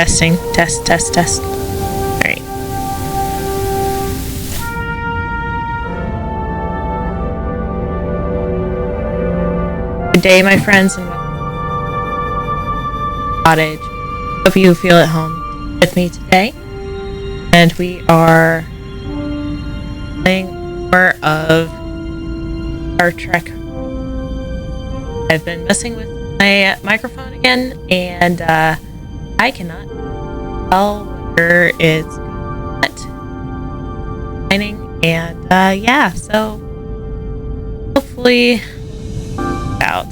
Testing. Test. Alright. Good day, my friends, and cottage. Hope you feel at home with me today. And we are playing more of Star Trek. I've been messing with my microphone again, and I cannot tell whether it's not shining. And yeah, so hopefully out.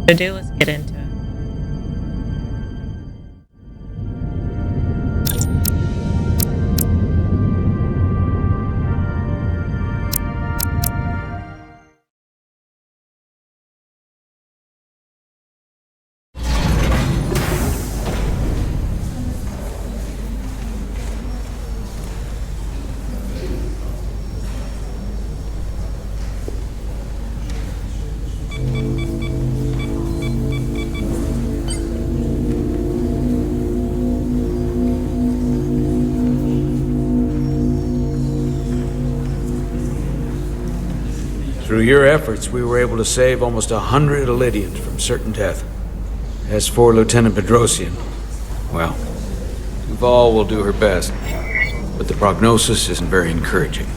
Let's get into it. Through your efforts, we were able to save almost 100 Elydians from certain death. As for Lieutenant Bedrosian, well, Duval will do her best, but the prognosis isn't very encouraging.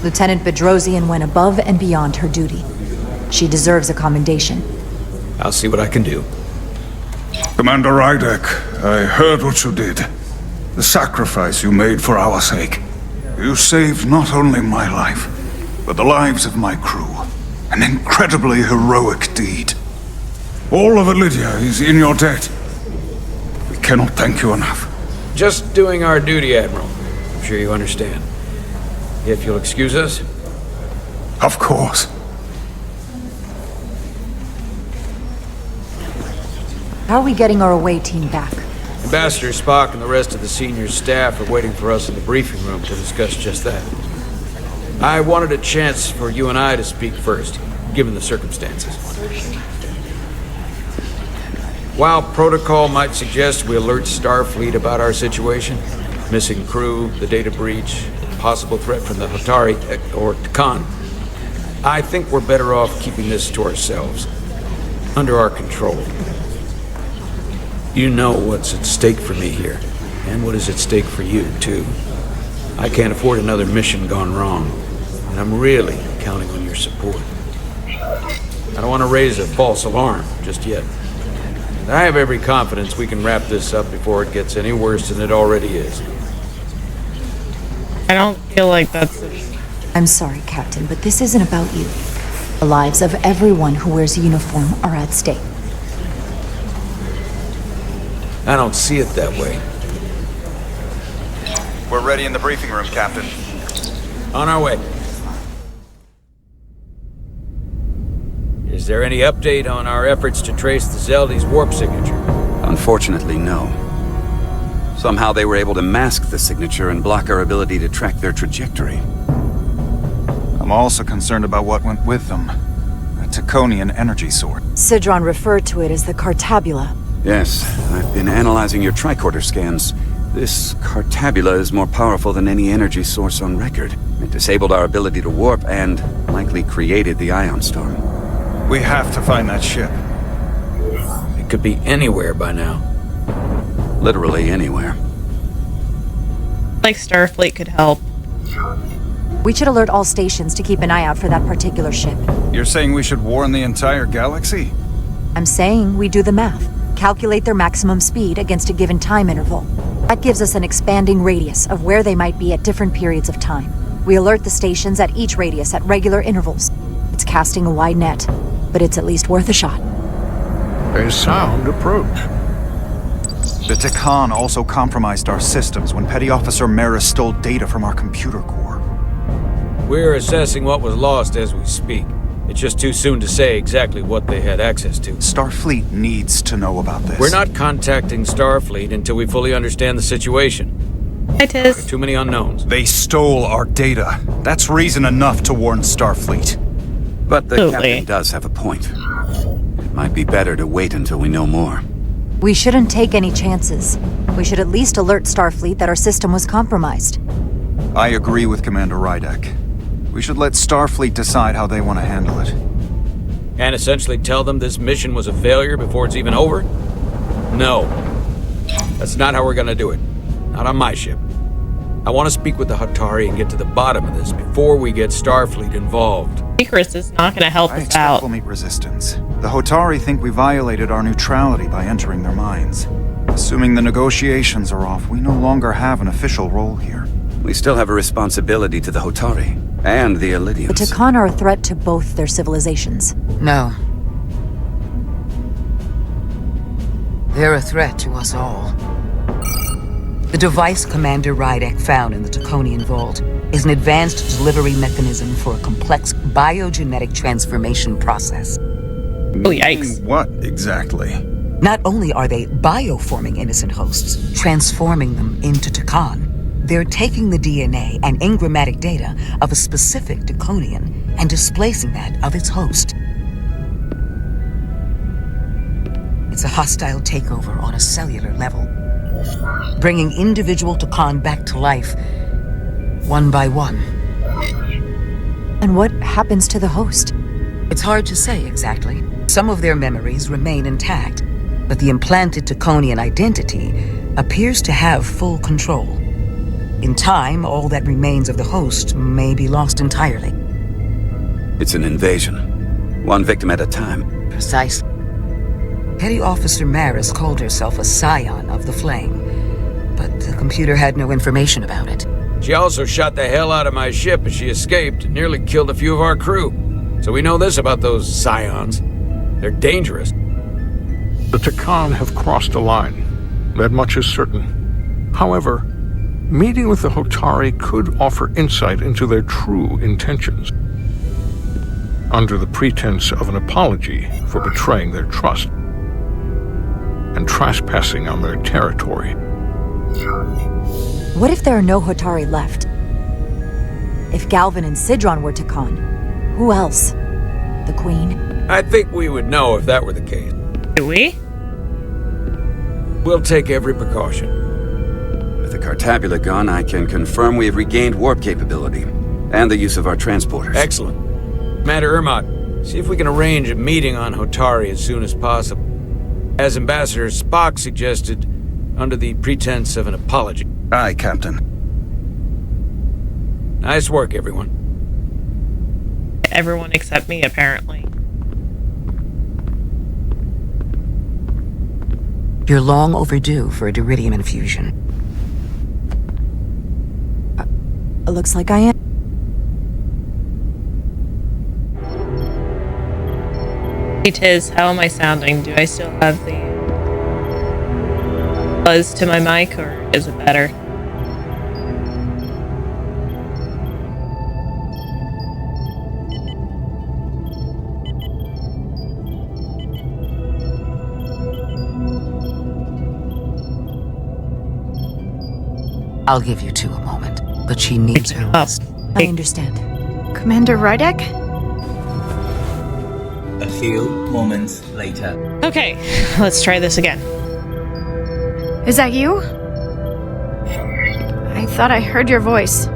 Lieutenant Bedrosian went above and beyond her duty. She deserves a commendation. I'll see what I can do. Commander Rydek, I heard what you did. The sacrifice you made for our sake. You saved not only my life, but the lives of my crew. An incredibly heroic deed. All of Elydia is in your debt. We cannot thank you enough. Just doing our duty, Admiral. I'm sure you understand. If you'll excuse us. Of course. How are we getting our away team back? Ambassador Spock and the rest of the senior staff are waiting for us in the briefing room to discuss just that. I wanted a chance for you and I to speak first, given the circumstances. While protocol might suggest we alert Starfleet about our situation, missing crew, the data breach, possible threat from the Hatari or Takan, I think we're better off keeping this to ourselves, under our control. You know what's at stake for me here, and what is at stake for you, too. I can't afford another mission gone wrong, and I'm really counting on your support. I don't want to raise a false alarm just yet. And I have every confidence we can wrap this up before it gets any worse than it already is. I don't feel like that's... I'm sorry, Captain, but this isn't about you. The lives of everyone who wears a uniform are at stake. I don't see it that way. We're ready in the briefing room, Captain. On our way. Is there any update on our efforts to trace the Zeldy's warp signature? Unfortunately, no. Somehow they were able to mask the signature and block our ability to track their trajectory. I'm also concerned about what went with them. A Taconian energy source. Sidron referred to it as the Cartabula. Yes, I've been analyzing your tricorder scans. This Cartabula is more powerful than any energy source on record. It disabled our ability to warp and likely created the ion storm. We have to find that ship. It could be anywhere by now. Literally anywhere. like Starfleet could help. We should alert all stations to keep an eye out for that particular ship. You're saying we should warn the entire galaxy? I'm saying we do the math. Calculate their maximum speed against a given time interval. That gives us an expanding radius of where they might be at different periods of time. We alert the stations at each radius at regular intervals. It's casting a wide net, but it's at least worth a shot. A sound approach. The Takan also compromised our systems when Petty Officer Maris stole data from our computer core. We're assessing what was lost as we speak. It's just too soon to say exactly what they had access to. Starfleet needs to know about this. We're not contacting Starfleet until we fully understand the situation. It There are is. too many unknowns. They stole our data. That's reason enough to warn Starfleet. But the Absolutely. captain does have a point. It Might be better to wait until we know more. We shouldn't take any chances. We should at least alert Starfleet that our system was compromised. I agree with Commander Rydek. We should let Starfleet decide how they want to handle it. And essentially tell them this mission was a failure before it's even over? No. That's not how we're gonna do it. Not on my ship. I want to speak with the Hatari and get to the bottom of this before we get Starfleet involved. Icarus is not going to help I us expect out. we'll meet resistance. The Hotari think we violated our neutrality by entering their minds. Assuming the negotiations are off, we no longer have an official role here. We still have a responsibility to the Hotari and the Elydians. The Takan are a threat to both their civilizations. No. They're a threat to us all. The device Commander Rydek found in the Taconian Vault is an advanced delivery mechanism for a complex biogenetic transformation process. Oh, yikes. What exactly? Not only are they bioforming innocent hosts, transforming them into Takan, they're taking the DNA and engrammatic data of a specific Taconian and displacing that of its host. It's a hostile takeover on a cellular level, bringing individual Takan back to life, one by one. And what happens to the host? It's hard to say exactly. Some of their memories remain intact, but the implanted Taconian identity appears to have full control. In time, all that remains of the host may be lost entirely. It's an invasion. One victim at a time. Precisely. Petty Officer Maris called herself a scion of the Flame, but the computer had no information about it. She also shot the hell out of my ship as she escaped and nearly killed a few of our crew. So we know this about those scions. They're dangerous. The Takan have crossed a line. That much is certain. However, meeting with the Hotari could offer insight into their true intentions, under the pretense of an apology for betraying their trust and trespassing on their territory. What if there are no Hotari left? If Galvin and Sidron were Takan, who else? The Queen? I think we would know if that were the case. Do we? We'll take every precaution. With the Cartabula gone, I can confirm we have regained warp capability and the use of our transporters. Excellent. Commander Ermot, see if we can arrange a meeting on Hotari as soon as possible. As Ambassador Spock suggested, under the pretense of an apology. Aye, Captain. Nice work, everyone. Everyone except me, apparently. You're long overdue for a Diridium infusion. It looks like I am. Hey Tiz, how am I sounding? Do I still have the buzz to my mic, or is it better? I'll give you two a moment, but she needs her Up. rest. I understand. Commander Rydek? A few moments later. Okay, let's try this again. Is that you? I thought I heard your voice.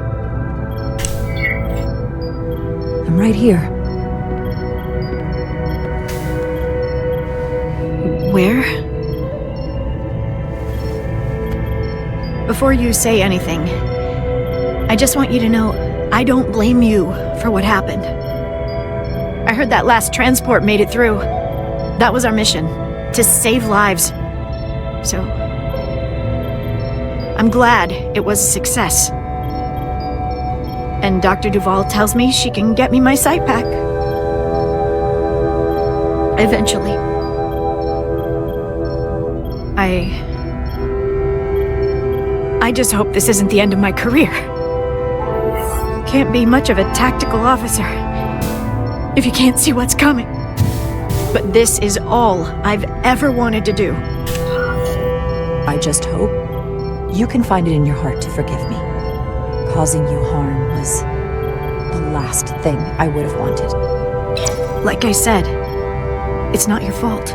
I'm right here. Where? Before you say anything, I just want you to know I don't blame you for what happened. I heard that last transport made it through. That was our mission, to save lives. So, I'm glad it was a success. And Dr. Duvall tells me she can get me my sight back. Eventually. I just hope this isn't the end of my career. Can't be much of a tactical officer if you can't see what's coming. But this is all I've ever wanted to do. I just hope you can find it in your heart to forgive me. Causing you harm was the last thing I would have wanted. Like I said, It's not your fault.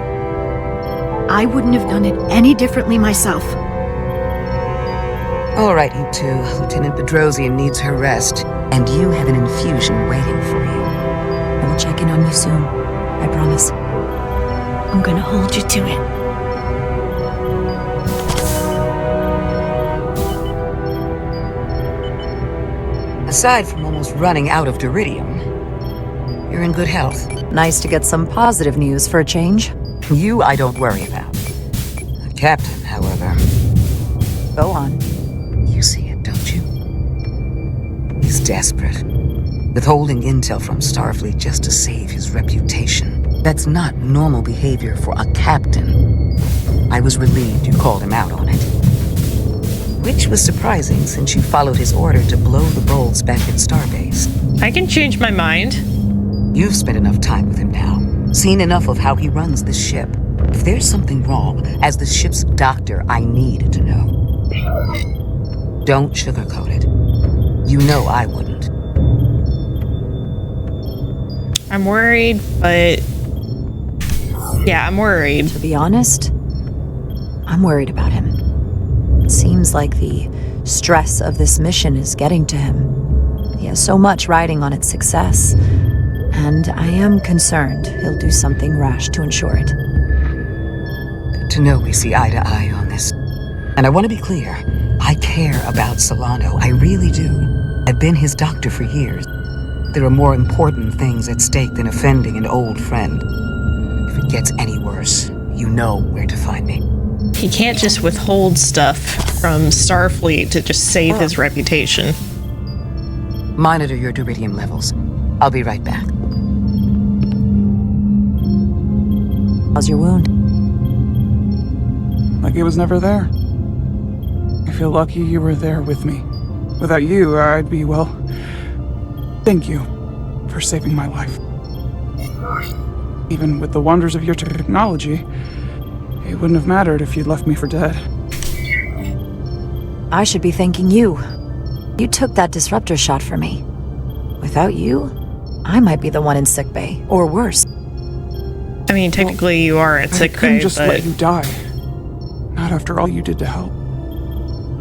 I wouldn't have done it any differently myself. All right, you two. Lieutenant Bedrosian needs her rest, and you have an infusion waiting for you. I will check in on you soon. I promise. I'm gonna hold you to it. Aside from almost running out of Duridium, you're in good health. Nice to get some positive news for a change. You I don't worry about. The captain, however... Go on. You see it, don't you? He's desperate. Withholding intel from Starfleet just to save his reputation. That's not normal behavior for a captain. I was relieved you called him out on it. Which was surprising since you followed his order to blow the bolts back at Starbase. I can change my mind. You've spent enough time with him now. Seen enough of how he runs this ship. If there's something wrong, as the ship's doctor, I need to know. Don't sugarcoat it. You know I wouldn't. I'm worried, but... Yeah, I'm worried. To be honest, I'm worried about him. It seems like the stress of this mission is getting to him. He has so much riding on its success, and I am concerned he'll do something rash to ensure it. Good to know we see eye to eye on this. And I want to be clear, I care about Solano, I really do. I've been his doctor for years. There are more important things at stake than offending an old friend. If it gets any worse, you know where to find me. He can't just withhold stuff from Starfleet to just save his reputation. Monitor your Duridium levels. I'll be right back. How's your wound? Like it was never there. I feel lucky you were there with me. Without you, I'd be, well... Thank you for saving my life. Even with the wonders of your technology, it wouldn't have mattered if you'd left me for dead. I should be thanking you. You took that disruptor shot for me. Without you, I might be the one in sickbay, or worse. I mean, technically you are at I sick couldn't bay, just but... let you die. Not after all you did to help.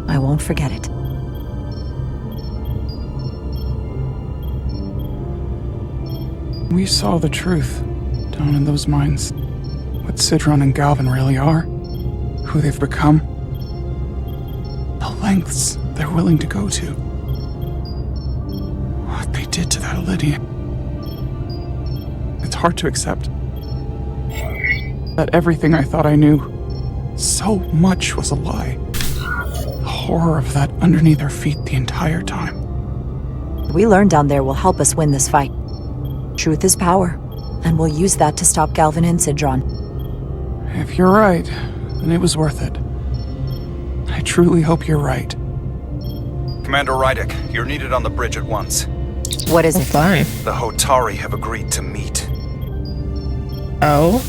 I won't forget it. We saw the truth down in those mines. What Sidron and Galvin really are. Who they've become. The lengths they're willing to go to. What they did to that Lydian. It's hard to accept. That everything I thought I knew, so much was a lie. The horror of that underneath our feet the entire time. What we learned down there will help us win this fight. Truth is power, and we'll use that to stop Galvin and Sidron. If you're right, then it was worth it. I truly hope you're right. Commander Rydick, you're needed on the bridge at once. What is Oh, it? fine. The Hotari have agreed to meet. Oh?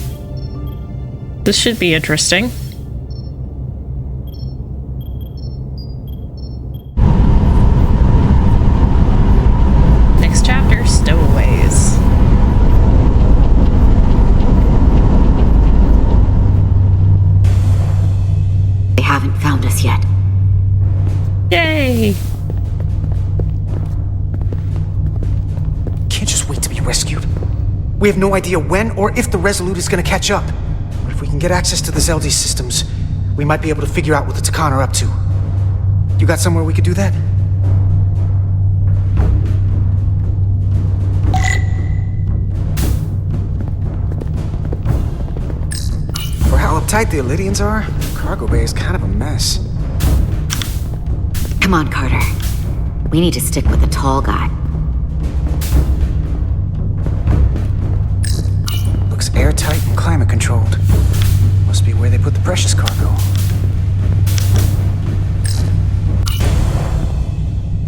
This should be interesting. Next chapter, Stowaways. They haven't found us yet. Yay! Can't just wait to be rescued. We have no idea when or if the Resolute is gonna catch up. But if we can get access to the Zeldi systems, we might be able to figure out what the Takan are up to. You got somewhere we could do that? For how uptight the Elydians are, the cargo bay is kind of a mess. Come on, Carter. We need to stick with the tall guy. Looks airtight and climate controlled. Must be where they put the precious cargo.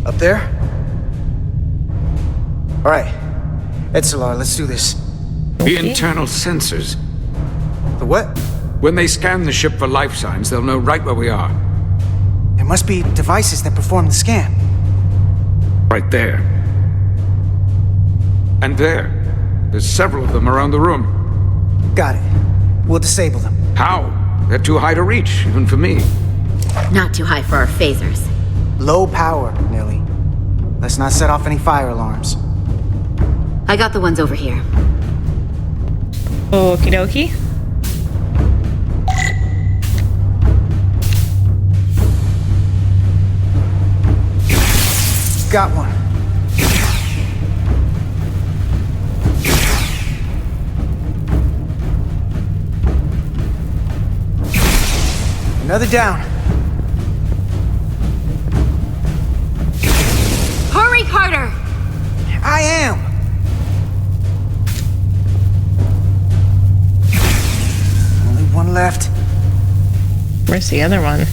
Up there? Alright. Edsolar, let's do this. The internal sensors. The what? When they scan the ship for life signs, they'll know right where we are. There must be devices that perform the scan. Right there. And there. There's several of them around the room. Got it. We'll disable them. How? They're too high to reach, even for me. Not too high for our phasers. Low power, Millie. Let's not set off any fire alarms. I got the ones over here. Okie dokie. Got one. Another down. Hurry, Carter! I am! Only one left. Where's the other one?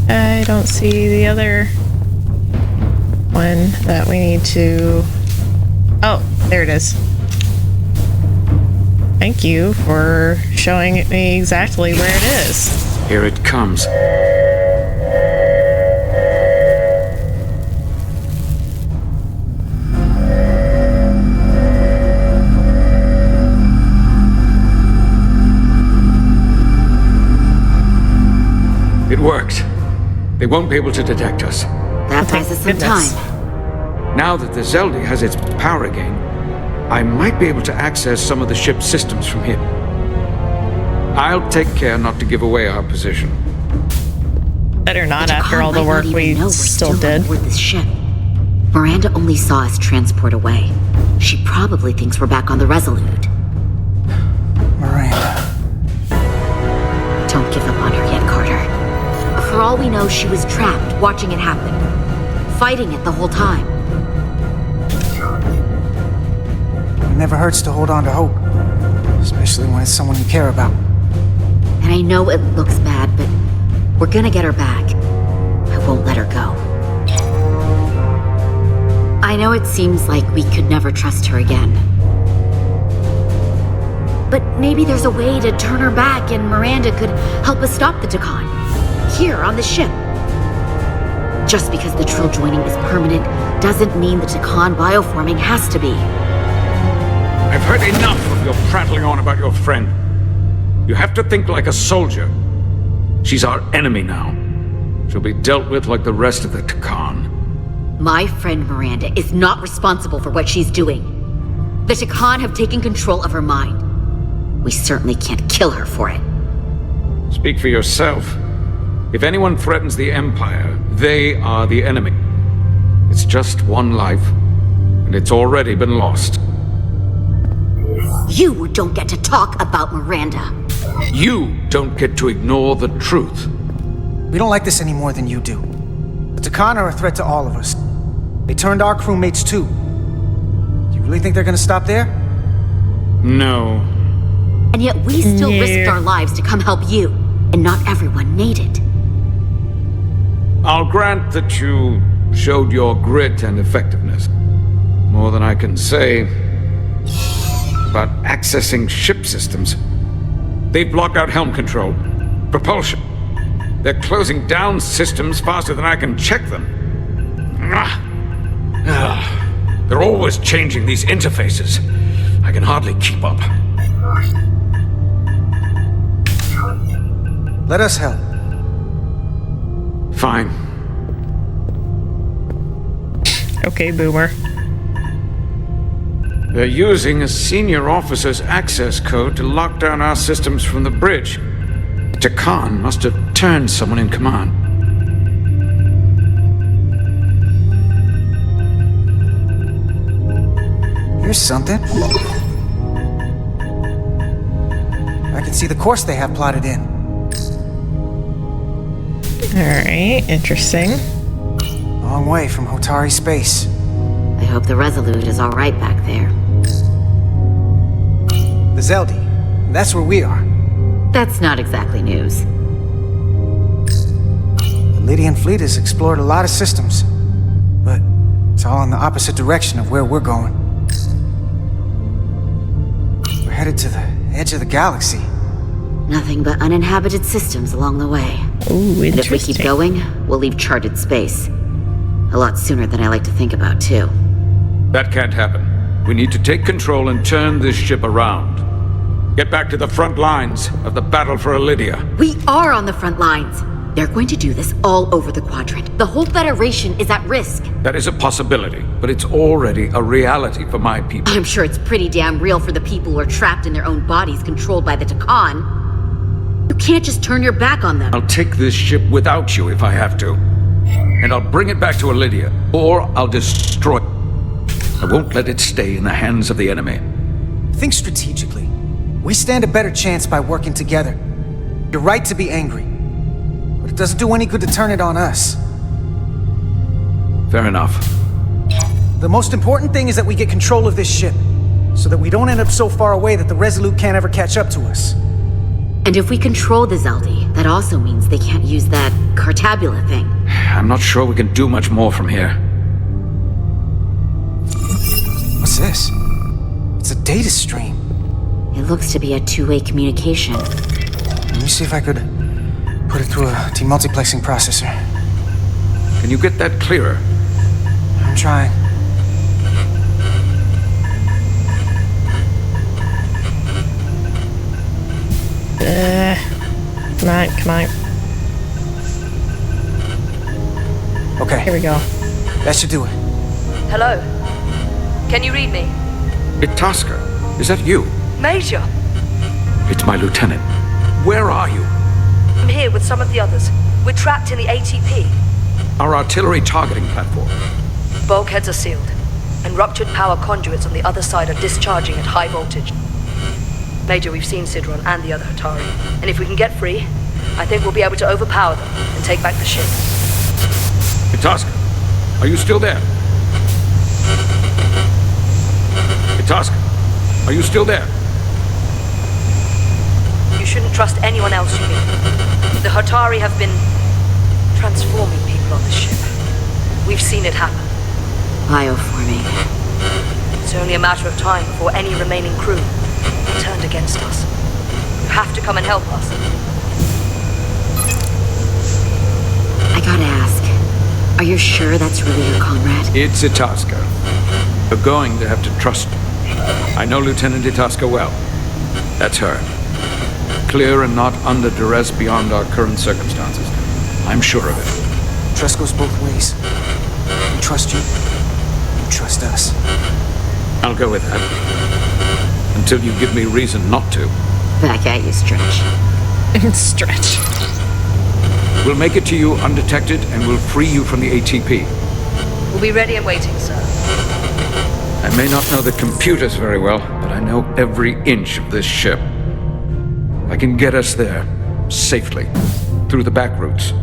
I don't see the other one that we need to... Oh, there it is. Thank you for showing me exactly where it is. Here it comes. It worked. They won't be able to detect us. That buys us some time. Now that the Zeldi has its power again, I might be able to access some of the ship's systems from here. I'll take care not to give away our position. Better not after all the work we still did. With this ship. Miranda only saw us transport away. She probably thinks we're back on the Resolute. Miranda. Don't give up on her yet, Carter. For all we know, she was trapped, watching it happen. Fighting it the whole time. It never hurts to hold on to hope. Especially when it's someone you care about. And I know it looks bad, but we're gonna get her back. I won't let her go. I know it seems like we could never trust her again. But maybe there's a way to turn her back and Miranda could help us stop the Takan. Here, on the ship. Just because the Trill joining is permanent doesn't mean the Takan bioforming has to be. I've heard enough of your prattling on about your friend. You have to think like a soldier. She's our enemy now. She'll be dealt with like the rest of the Takan. My friend Miranda is not responsible for what she's doing. The Takan have taken control of her mind. We certainly can't kill her for it. Speak for yourself. If anyone threatens the Empire, they are the enemy. It's just one life, and it's already been lost. You don't get to talk about Miranda. You don't get to ignore the truth. We don't like this any more than you do. The Takan are a threat to all of us. They turned our crewmates too. Do you really think they're gonna stop there? No. And yet we still risked our lives to come help you, and not everyone made it. I'll grant that you showed your grit and effectiveness. More than I can say about accessing ship systems. They've blocked out helm control, propulsion. They're closing down systems faster than I can check them. They're always changing these interfaces. I can hardly keep up. Let us help. Fine. Okay, Boomer. They're using a senior officer's access code to lock down our systems from the bridge. Takan must have turned someone in command. Here's something. I can see the course they have plotted in. Alright, interesting. Long way from Hotari space. I hope the Resolute is alright back there. The Zeldi. That's where we are. That's not exactly news. The Lydian fleet has explored a lot of systems. But it's all in the opposite direction of where we're going. headed to the edge of the galaxy. Nothing but uninhabited systems along the way. Ooh, And if we keep interesting. going, we'll leave charted space. A lot sooner than I like to think about, too. That can't happen. We need to take control and turn this ship around. Get back to the front lines of the battle for Elydia. We are on the front lines. They're going to do this all over the quadrant. The whole Federation is at risk. That is a possibility, but it's already a reality for my people. I'm sure it's pretty damn real for the people who are trapped in their own bodies controlled by the Takan. You can't just turn your back on them. I'll take this ship without you if I have to. And I'll bring it back to Elydia, or I'll destroy it. I won't let it stay in the hands of the enemy. Think strategically. We stand a better chance by working together. You're right to be angry, but it doesn't do any good to turn it on us. Fair enough. The most important thing is that we get control of this ship, so that we don't end up so far away that the Resolute can't ever catch up to us. And if we control the Zeldi, that also means they can't use that Cartabula thing. I'm not sure we can do much more from here. What's this? It's a data stream. It looks to be a two-way communication. Let me see if I could put it through a demultiplexing processor. Can you get that clearer? I'm trying. Come on. Okay. Here we go. That should do it. Hello? Can you read me? Itasca, is that you? Major! It's my lieutenant. Where are you? I'm here with some of the others. We're trapped in the ATP. Our artillery targeting platform. Bulkheads are sealed, and ruptured power conduits on the other side are discharging at high voltage. Major, we've seen Sidron and the other Hatari, and if we can get free, I think we'll be able to overpower them and take back the ship. Itasca, are you still there? Itasca, are you still there? You shouldn't trust anyone else you meet. The Hatari have been transforming people on this ship. We've seen it happen. Bioforming. It's only a matter of time before any remaining crew are turned against us. You have to come and help us. I gotta ask, are you sure that's really your comrade? It's Itasca. You're going to have to trust me. I know Lieutenant Itasca well. That's her. Clear and not under duress beyond our current circumstances. I'm sure of it. Trust goes both ways. We trust you. You trust us. I'll go with that. Until you give me reason not to. Back at you, Stretch. Stretch. We'll make it to you undetected and we'll free you from the ATP. We'll be ready and waiting, sir. I may not know the computers very well, but I know every inch of this ship. I can get us there, safely, through the back routes.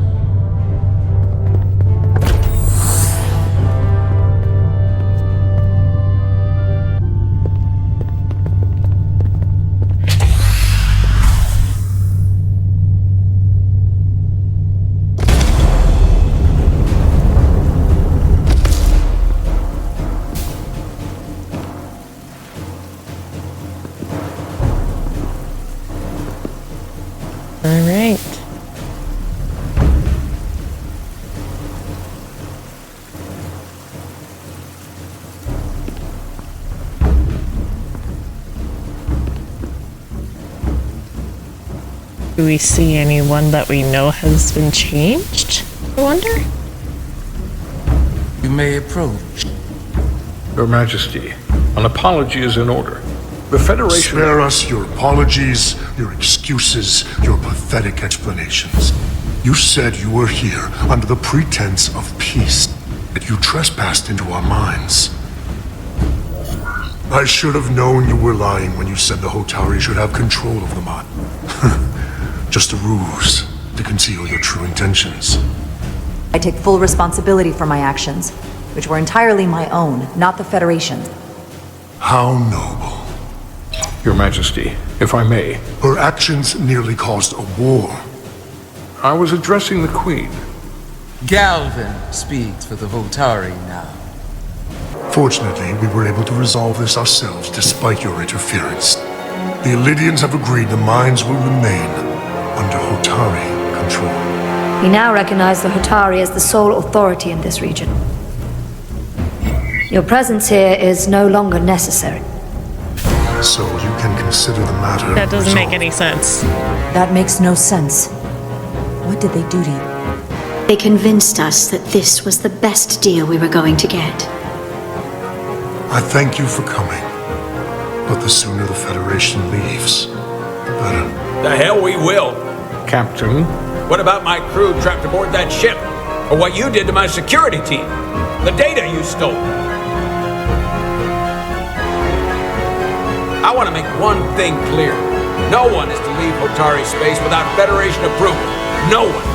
All right. Do we see anyone that we know has been changed? I wonder? You may approach. Your Majesty, an apology is in order. The Federation... Spare us your apologies, your excuses, your pathetic explanations. You said you were here under the pretense of peace, that you trespassed into our minds. I should have known you were lying when you said the Hotari should have control of the mod. Just a ruse to conceal your true intentions. I take full responsibility for my actions, which were entirely my own, not the Federation's. How noble. Your Majesty, if I may. Her actions nearly caused a war. I was addressing the Queen. Galvin speaks for the Voltari now. Fortunately, we were able to resolve this ourselves despite your interference. The Illydians have agreed the mines will remain under Hotari control. We now recognize the Hotari as the sole authority in this region. Your presence here is no longer necessary. So you can consider the matter That doesn't make resolved. any sense. That makes no sense. What did they do to you? They convinced us that this was the best deal we were going to get. I thank you for coming. But the sooner the Federation leaves, the better. The hell we will. Captain, What about my crew trapped aboard that ship? Or what you did to my security team? The data you stole? I want to make one thing clear. No one is to leave Hotari space without Federation approval. No one.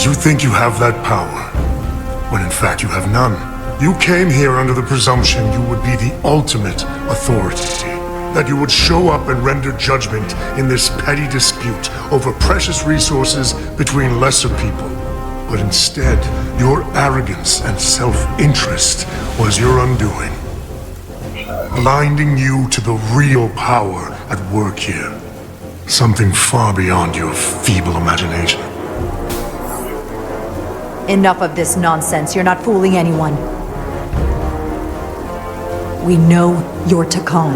You think you have that power, when in fact you have none. You came here under the presumption you would be the ultimate authority, that you would show up and render judgment in this petty dispute over precious resources between lesser people. But instead, your arrogance and self-interest was your undoing, blinding you to the real power at work here. Something far beyond your feeble imagination. Enough of this nonsense. You're not fooling anyone. We know you're Takan.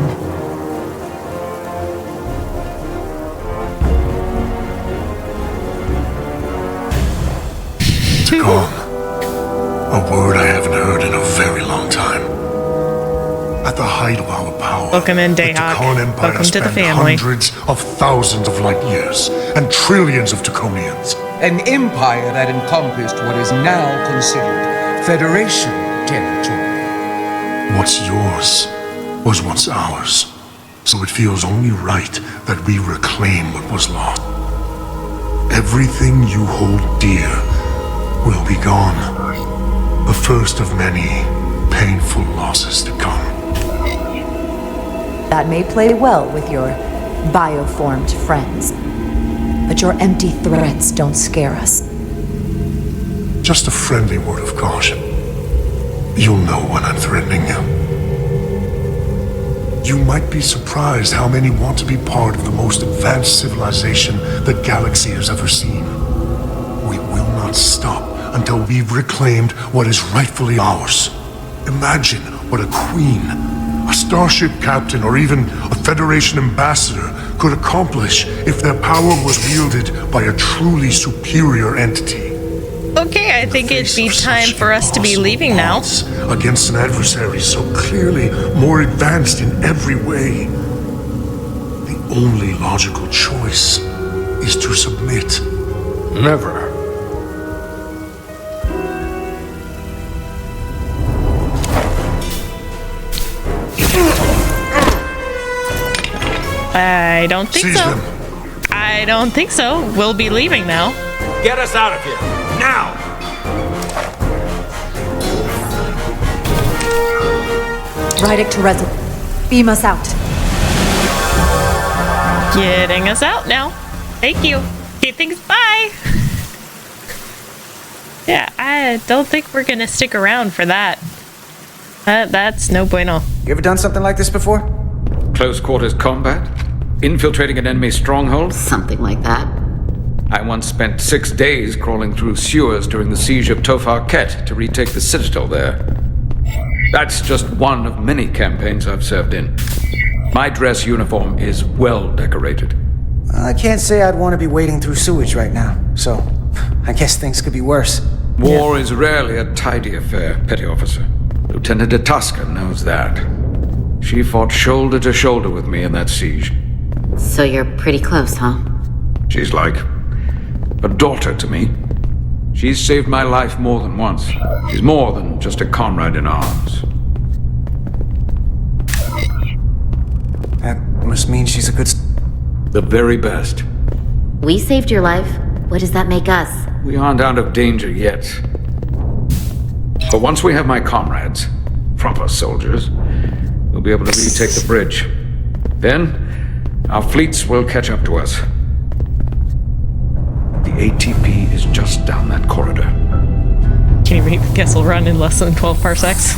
Takan. A word I haven't heard in a very long time. At the height of our power, Welcome in, the Dayhawk. Takan Empire Welcome to the spanned family. hundreds of thousands of light years and trillions of Taconians. An empire that encompassed what is now considered Federation territory. What's yours was once ours, so it feels only right that we reclaim what was lost. Everything you hold dear will be gone. The first of many painful losses to come. That may play well with your bioformed friends. But your empty threats don't scare us. Just a friendly word of caution. You'll know when I'm threatening you. You might be surprised how many want to be part of the most advanced civilization the galaxy has ever seen. We will not stop until we've reclaimed what is rightfully ours. Imagine what a queen, a starship captain, or even a Federation ambassador could accomplish if their power was wielded by a truly superior entity. Okay, I think it'd be time for us to be leaving now. Against an adversary so clearly more advanced in every way. The only logical choice is to submit. never. I don't think Seize so. them. I don't think so. We'll be leaving now. Get us out of here, now! Rydick to Resurgence. Beam us out. Getting us out now. Thank you. Okay, thanks. Bye. Yeah, I don't think we're gonna stick around for that. That's no bueno. You ever done something like this before? Close quarters combat? Infiltrating an enemy stronghold? Something like that. I once spent 6 days crawling through sewers during the siege of Tofar Ket to retake the citadel there. That's just one of many campaigns I've served in. My dress uniform is well decorated. I can't say I'd want to be wading through sewage right now, so I guess things could be worse. War is rarely a tidy affair, Petty Officer. Lieutenant Itasca knows that. She fought shoulder to shoulder with me in that siege. So you're pretty close, huh? She's like a daughter to me. She's saved my life more than once. She's more than just a comrade in arms. That must mean she's a good... The very best. We saved your life. What does that make us? We aren't out of danger yet. But once we have my comrades, proper soldiers, we'll be able to retake the bridge. Then, our fleets will catch up to us. The ATP is just down that corridor. Can you make the Kessel run in less than 12 parsecs?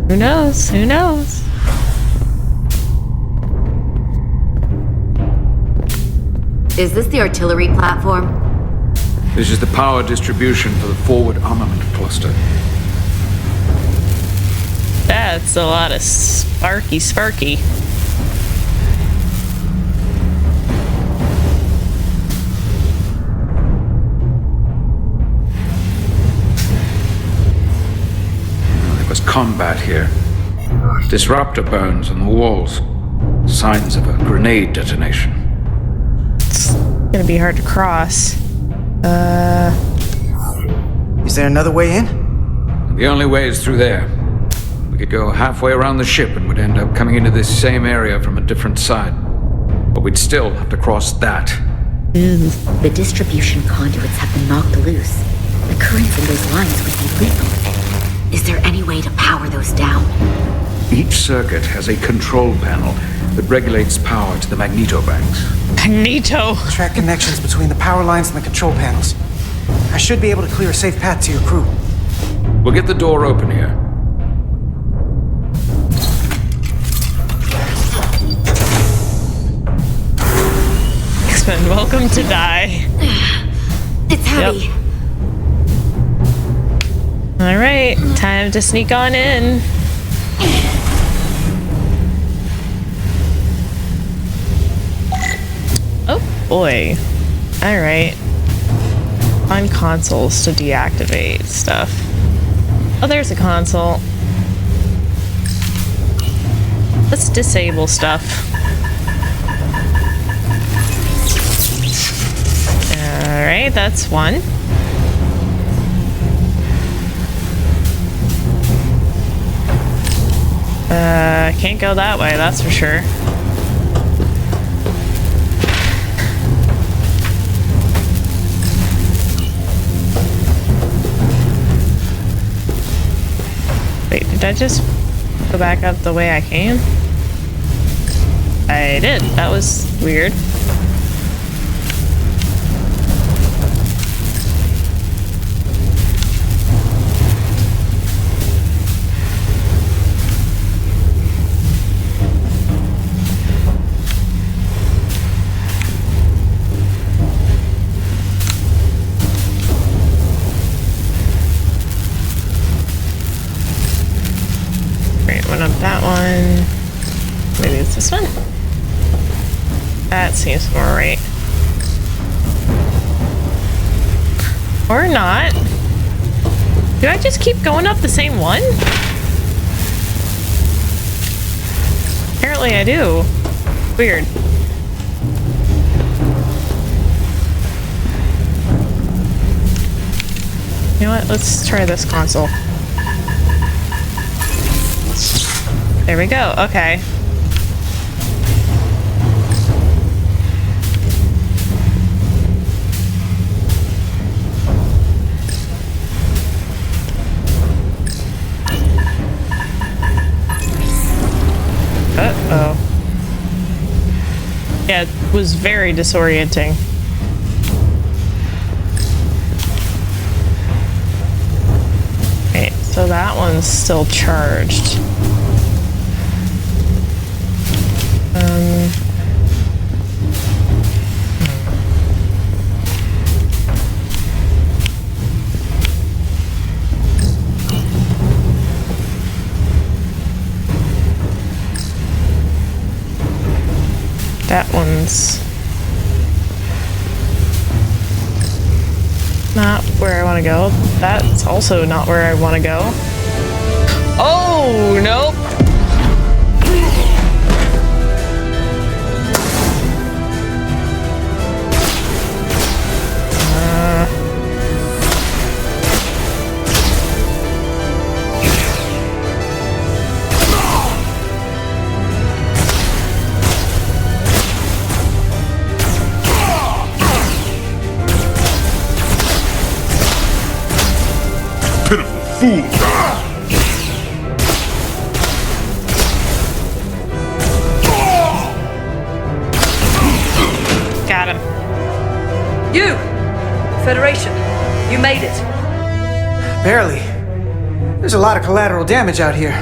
Who knows? Who knows? Is this the artillery platform? This is the power distribution for the forward armament cluster. That's a lot of sparky. There was combat here. Disruptor bones on the walls. Signs of a grenade detonation. It's gonna be hard to cross. Is there another way in? The only way is through there. We could go halfway around the ship and would end up coming into this same area from a different side. But we'd still have to cross that. The distribution conduits have been knocked loose. The currents in those lines would be lethal. Is there any way to power those down? Each circuit has a control panel that regulates power to the magneto-banks. Magneto! Track connections between the power lines and the control panels. I should be able to clear a safe path to your crew. We'll get the door open here. X-Men, welcome to die. It's heavy. Yep. Alright, time to sneak on in. Oh boy. Alright. Find consoles to deactivate stuff. Oh, there's a console. Let's disable stuff. Alright, that's one. Can't go that way, that's for sure. Wait, did I just go back up the way I came? I did. That was weird. That one. Maybe it's this one? That seems more right. Or not. Do I just keep going up the same one? Apparently I do. Weird. You know what? Let's try this console. There we go, okay. Uh-oh. Yeah, it was very disorienting. Okay, so that one's still charged. That one's not where I want to go. That's also not where I want to go. Oh, nope. Fool! Got him. You! Federation, you made it. Barely. There's a lot of collateral damage out here.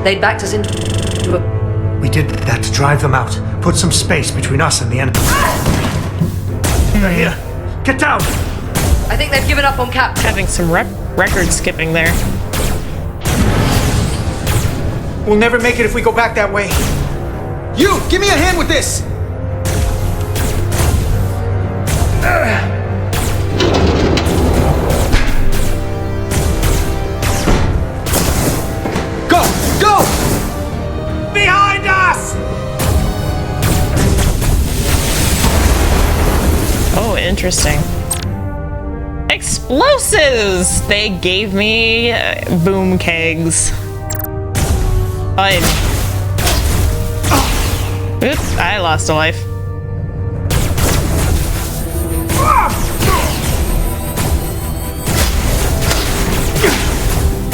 They'd backed us into a... We did that to drive them out. Put some space between us and the enemy. They're here. Get down! I think they've given up on Cap. Having some record skipping there. We'll never make it if we go back that way. You! Give me a hand with this! Go! Go! Behind us! Oh, interesting. Explosives! They gave me boom kegs. Fine. Oops, I lost a life.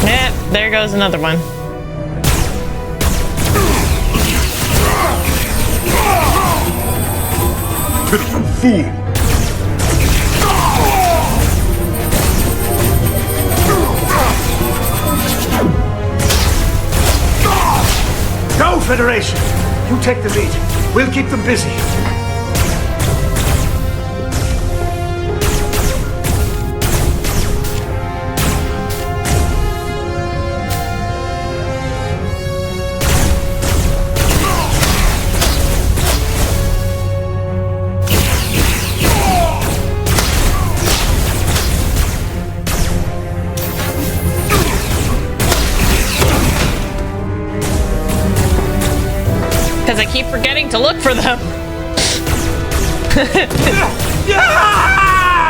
Yeah, there goes another one. Pitiful fool! Go, Federation! You take the lead. We'll keep them busy. Because I keep forgetting to look for them.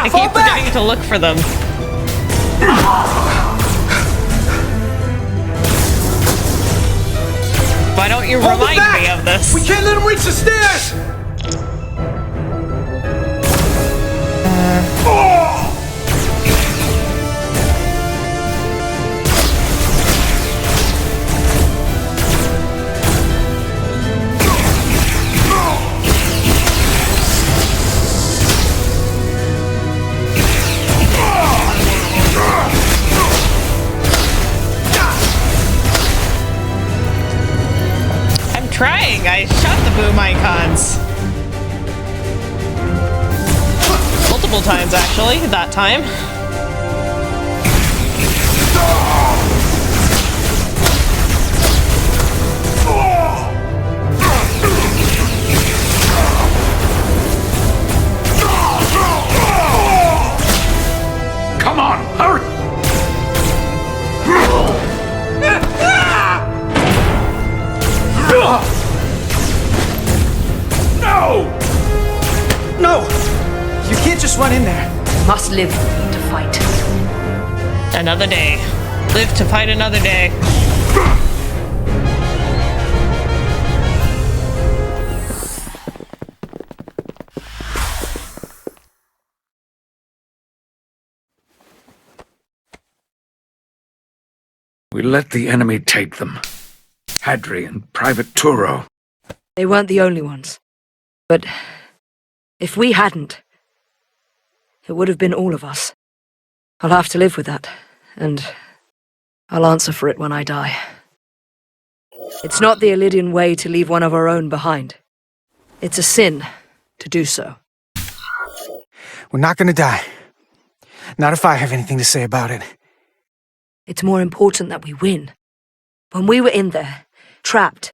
I keep forgetting to look for them. Why don't you remind me of this? We can't let them reach the stairs! Trying. I shot the boom icons. Multiple times, actually, that time. Come on, hurry! No! No! You can't just run in there. Must live to fight. Another day. Live to fight another day. We let the enemy take them. Hadri and Private Turo. They weren't the only ones. But if we hadn't, it would have been all of us. I'll have to live with that, and I'll answer for it when I die. It's not the Illidian way to leave one of our own behind. It's a sin to do so. We're not gonna die. Not if I have anything to say about it. It's more important that we win. When we were in there, trapped,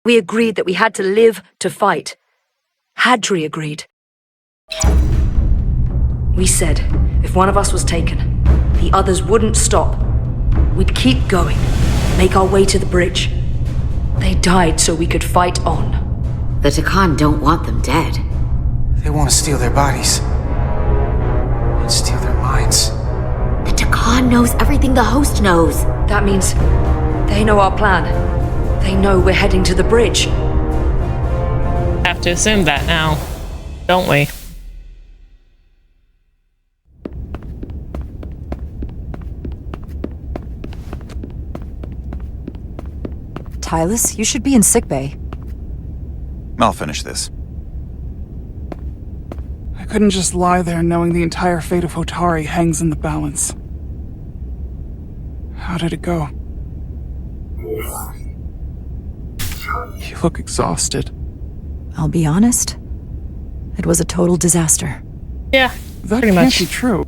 we agreed that we had to live to fight. Hadri agreed. We said, if one of us was taken, the others wouldn't stop. We'd keep going, make our way to the bridge. They died so we could fight on. The Takan don't want them dead. They want to steal their bodies. And steal their minds. The Takan knows everything the host knows. That means they know our plan. They know we're heading to the bridge. Have to assume that now, don't we? Tylus, you should be in sickbay. I'll finish this. I couldn't just lie there knowing the entire fate of Hotari hangs in the balance. How did it go? You look exhausted. I'll be honest. It was a total disaster. Yeah, that pretty can't much. be true.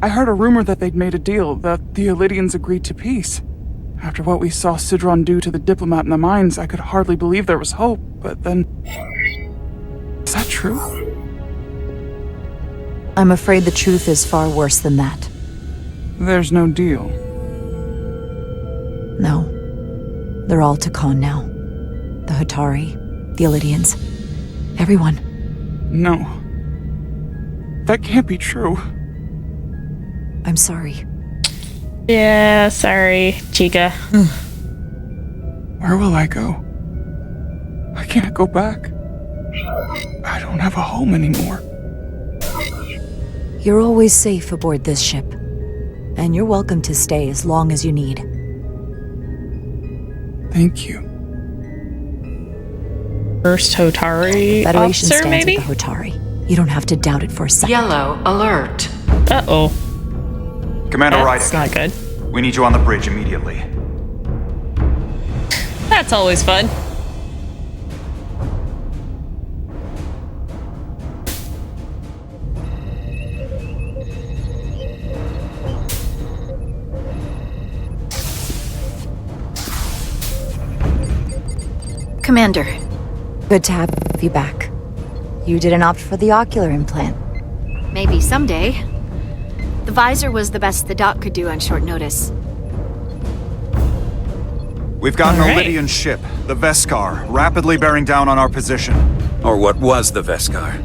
I heard a rumor that they'd made a deal, that the Elydians agreed to peace. After what we saw Sidron do to the diplomat in the mines, I could hardly believe there was hope, but then... Is that true? I'm afraid the truth is far worse than that. There's no deal. No. They're all Takan now. The Hatari, the Elydians, everyone. No. That can't be true. I'm sorry. Yeah, sorry, Chica. Where will I go? I can't go back. I don't have a home anymore. You're always safe aboard this ship. And you're welcome to stay as long as you need. Thank you. First Hotari Federation officer, stands maybe? with the Hotari. You don't have to doubt it for a second. Yellow alert. Uh-oh. Commander That's Rydick. not good. We need you on the bridge immediately. That's always fun. Commander. Good to have you back. You didn't opt for the ocular implant. Maybe someday. The visor was the best the doc could do on short notice. We've got an All right. Elydian ship, the Veskar, rapidly bearing down on our position. Or what was the Veskar?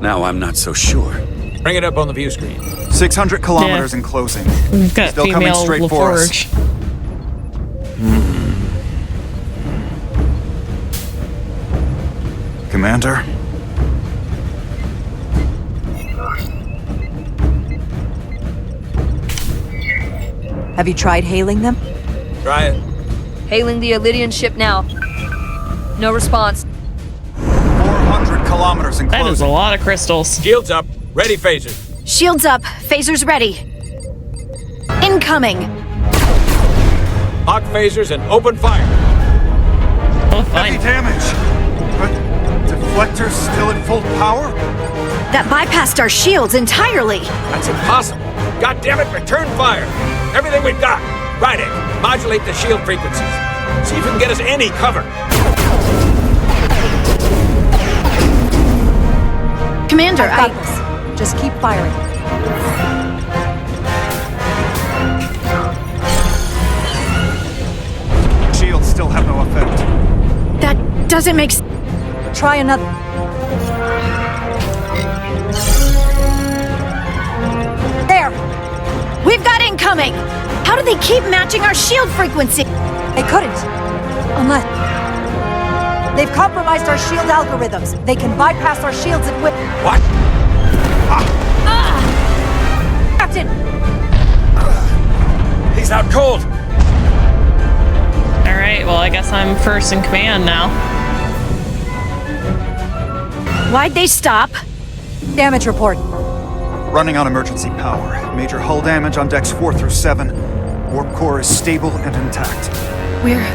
Now I'm not so sure. Bring it up on the view screen. 600 kilometers in closing. We've got Still coming female straight for us. LaForge. Commander? Have you tried hailing them? Try it. Hailing the Elydian ship now. No response. 400 kilometers in That is a closing. lot of crystals. Shields up. Ready, phaser. Shields up. Phasers ready. Incoming. Lock phasers and open fire. Oh, Heavy fine. damage. But deflectors still in full power? That bypassed our shields entirely. That's impossible. God damn it, return fire. Everything we've got. Rydick, modulate the shield frequencies. See if you can get us any cover. Commander, I've got this. Just keep firing. Shields still have no effect. That doesn't make sense. Try another. There! We've got incoming! How do they keep matching our shield frequency? They couldn't. Unless... They've compromised our shield algorithms. They can bypass our shields and whip... What? Captain! He's out cold. Alright, well, I guess I'm first in command now. Why'd they stop? Damage report. Running on emergency power. Major hull damage on decks 4 through 7. Warp core is stable and intact. We're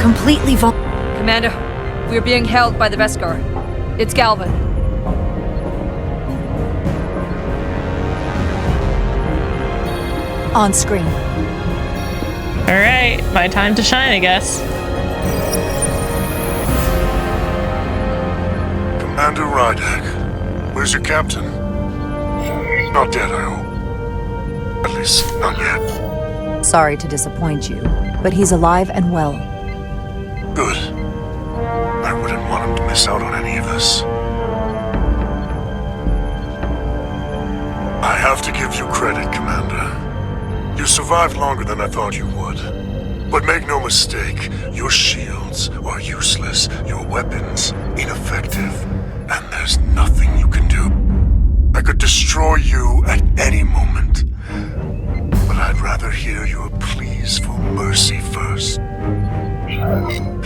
completely Commander, we're being held by the Veskar. It's Galvin. On screen. Alright, my time to shine, I guess. Commander Rydick, where's your captain? Not dead, I hope. At least, not yet. Sorry to disappoint you, but he's alive and well. Good. I wouldn't want him to miss out on any of this. I have to give you credit, Commander. You survived longer than I thought you would. But make no mistake, your shields are useless, your weapons ineffective, and there's nothing you can do. I could destroy you at any moment. But I'd rather hear your pleas for mercy first.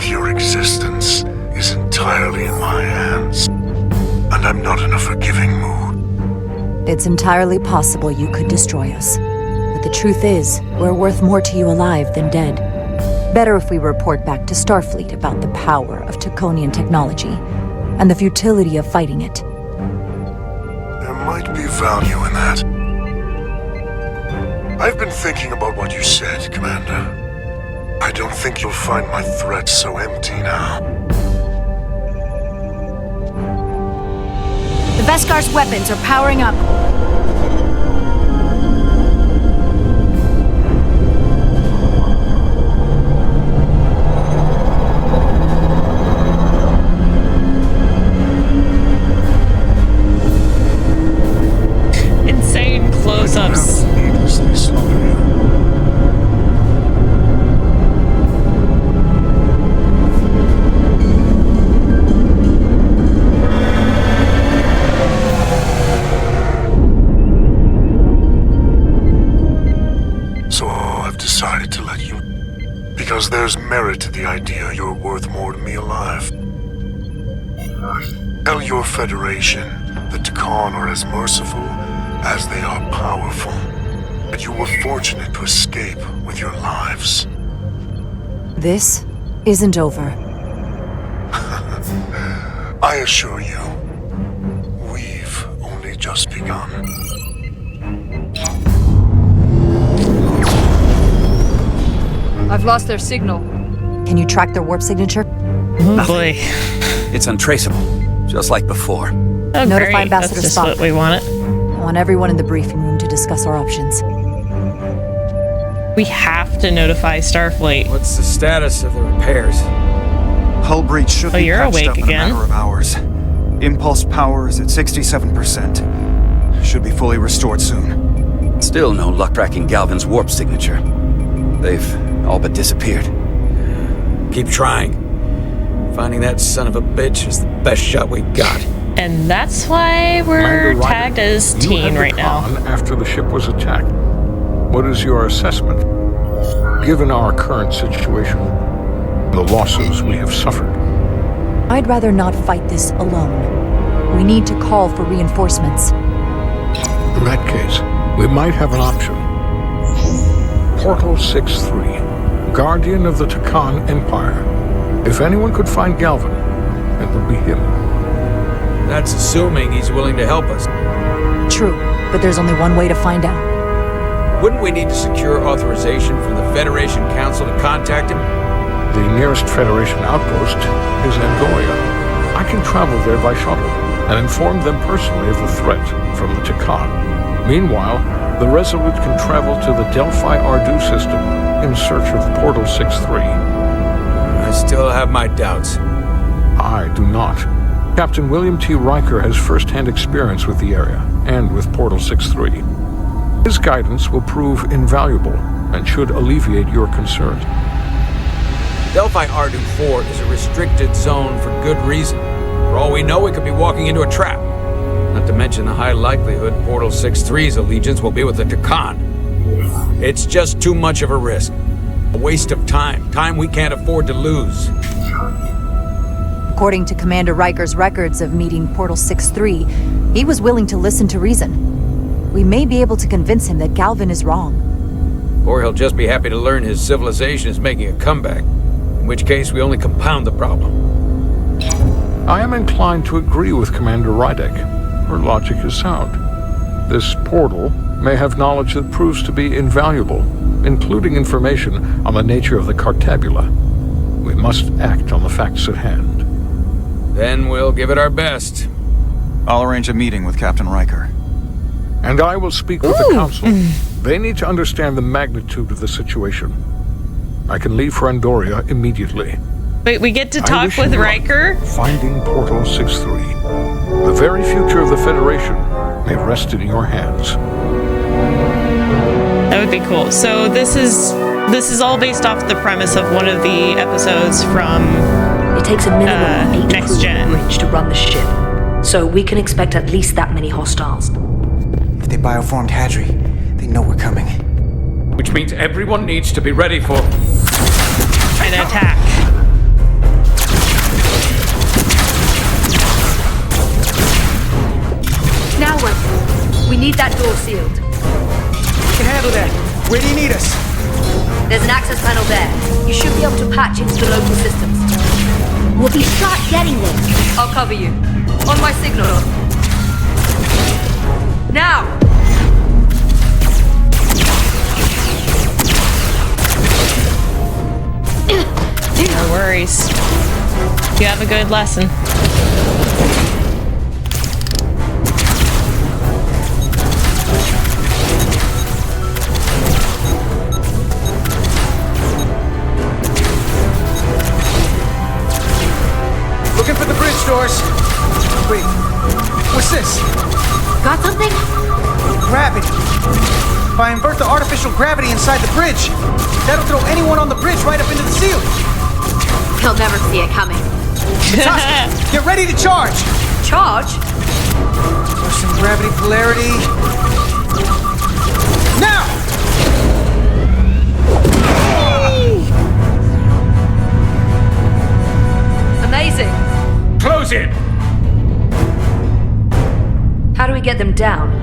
Your existence is entirely in my hands, and I'm not in a forgiving mood. It's entirely possible you could destroy us. But the truth is, we're worth more to you alive than dead. Better if we report back to Starfleet about the power of Taconian technology and the futility of fighting it. There might be value in that. I've been thinking about what you said, Commander. I don't think you'll find my threat so empty now. The Veskar's weapons are powering up. Insane close-ups. Needlessly slaughter you. So I've decided to let you, because there's merit to the idea you're worth more to me alive. Tell your Federation the Takan are as merciful as they are powerful, but you were fortunate to escape with your lives. This isn't over. I assure you, we've only just begun. I've lost their signal. Can you track their warp signature? Oh boy. It's untraceable, just like before. Oh, Notify great. Ambassador That's just Spock. what we wanted. I want everyone in the briefing room to discuss our options. We have to notify Starfleet. What's the status of the repairs? Hull breach should be you're patched awake up in again. a matter of hours. Impulse power is at 67%. Should be fully restored soon. Still no luck tracking Galvin's warp signature. They've all but disappeared. Keep trying. Finding that son of a bitch is the best shot we've got. And that's why we're Commander Ryder, tagged as you teen had right the now. con after the ship was attacked. What is your assessment, given our current situation, the losses we have suffered? I'd rather not fight this alone. We need to call for reinforcements. In that case, we might have an option. Portal 6-3, Guardian of the Takan Empire. If anyone could find Galvin, it would be him. That's assuming he's willing to help us. True, but there's only one way to find out. Wouldn't we need to secure authorization from the Federation Council to contact him? The nearest Federation outpost is Angoria. I can travel there by shuttle and inform them personally of the threat from the Takan. Meanwhile, the Resolute can travel to the Delphi Ardu system in search of Portal 6-3. I still have my doubts. I do not. Captain William T. Riker has first-hand experience with the area and with Portal 6-3. His guidance will prove invaluable and should alleviate your concerns. Delphi Ardu 4 is a restricted zone for good reason. For all we know, we could be walking into a trap. Not to mention the high likelihood Portal 6-3's allegiance will be with the Takan. It's just too much of a risk. A waste of time. Time we can't afford to lose. According to Commander Riker's records of meeting Portal 6-3, he was willing to listen to reason. We may be able to convince him that Galvin is wrong. Or he'll just be happy to learn his civilization is making a comeback. In which case, we only compound the problem. I am inclined to agree with Commander Rydek. Her logic is sound. This portal may have knowledge that proves to be invaluable, including information on the nature of the Cartabula. We must act on the facts at hand. Then we'll give it our best. I'll arrange a meeting with Captain Riker. And I will speak with the Council. They need to understand the magnitude of the situation. I can leave for Andoria immediately. Wait, we get to I talk wish with you luck Riker? finding Portal 6-3. The very future of the Federation may rest in your hands. That would be cool. So this is all based off the premise of one of the episodes from It takes a minimum of 8 Next crew Gen. bridge to run the ship. So we can expect at least that many hostiles. If they bioformed Hadri, they know we're coming. Which means everyone needs to be ready for an attack. Now what? We need that door sealed. We can handle that. Where do you need us? There's an access panel there. You should be able to patch into the local systems. We'll be shot getting there. I'll cover you. On my signal. Now! No worries. You have a good lesson. Looking for the bridge doors. Wait, what's this? Got something? Gravity. If I invert the artificial gravity inside the bridge, that'll throw anyone on the bridge right up into the ceiling. He'll never see it coming. Natasha, get ready to charge. Charge? Some gravity polarity. Now! Amazing. Close it! How do we get them down?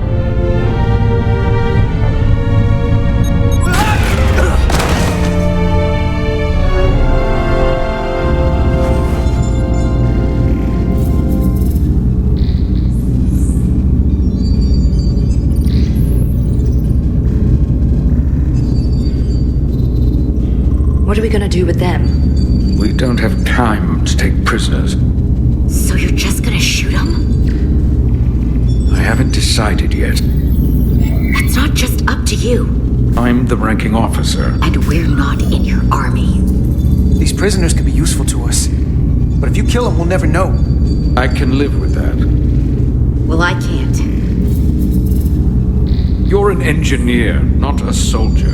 What are we gonna do with them? We don't have time to take prisoners. So you're just gonna shoot him? I haven't decided yet. It's not just up to you. I'm the ranking officer. And we're not in your army. These prisoners could be useful to us. But if you kill them, we'll never know. I can live with that. Well, I can't. You're an engineer, not a soldier.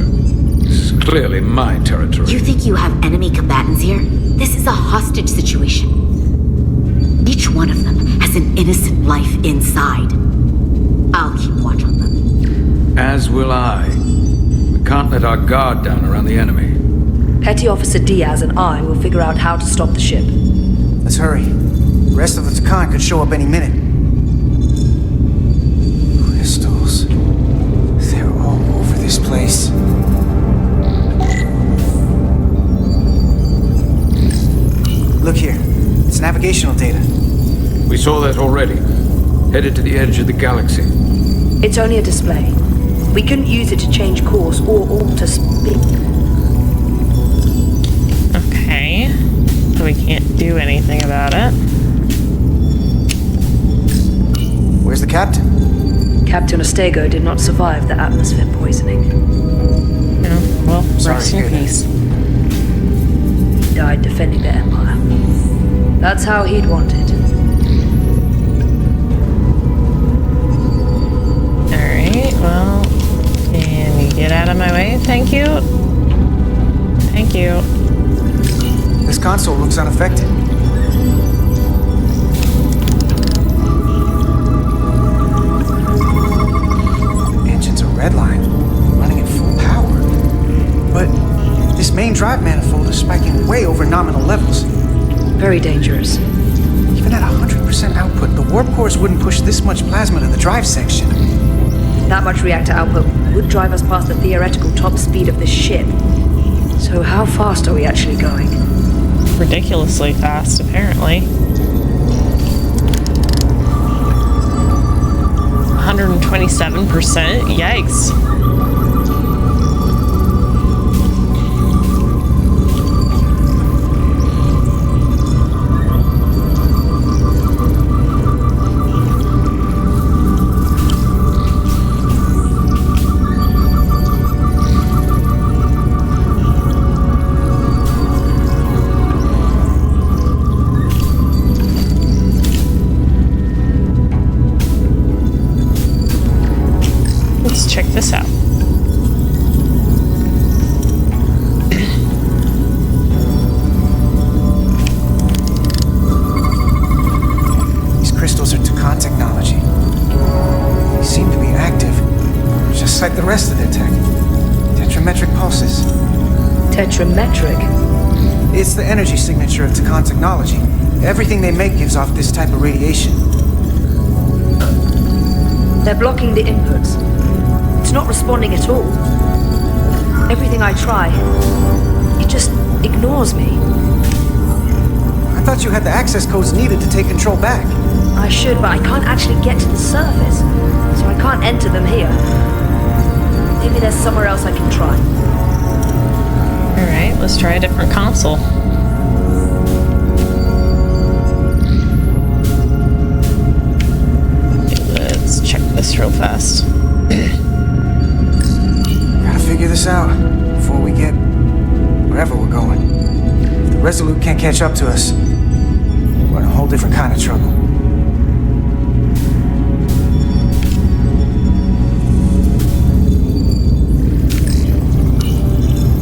This is clearly my territory. You think you have enemy combatants here? This is a hostage situation. Each one of them has an innocent life inside. I'll keep watch on them. As will I. We can't let our guard down around the enemy. Petty Officer Diaz and I will figure out how to stop the ship. Let's hurry. The rest of the Takan could show up any minute. Crystals. They're all over this place. Look here. It's navigational data. We saw that already. Headed to the edge of the galaxy. It's only a display. We couldn't use it to change course or alter speed. Okay. So we can't do anything about it. Where's the captain? Captain Ostego did not survive the atmosphere poisoning. Oh, well, rest in peace. He died defending the Empire. That's how he'd want it. Alright, well, can you get out of my way? Thank you. Thank you. This console looks unaffected. Engines are redline, running at full power. But this main drive manifold is spiking way over nominal levels. Very dangerous. Even at 100% output, the warp cores wouldn't push this much plasma to the drive section. That much reactor output would drive us past the theoretical top speed of this ship. So how fast are we actually going? Ridiculously fast, apparently. 127%? Yikes. Check this out. These crystals are Takan technology. They seem to be active, just like the rest of their tech. Tetrametric pulses. Tetrametric? It's the energy signature of Takan technology. Everything they make gives off this type of radiation. They're blocking the inputs. It's not responding at all. Everything everything I try, it just ignores me. I thought you had the access codes needed to take control back. I should, but I can't actually get to the surface, so I can't enter them here. Maybe there's somewhere else I can try. Alright, let's try a different console. Let's check this real fast. Gotta figure this out before we get wherever we're going. If the Resolute can't catch up to us, we're in a whole different kind of trouble.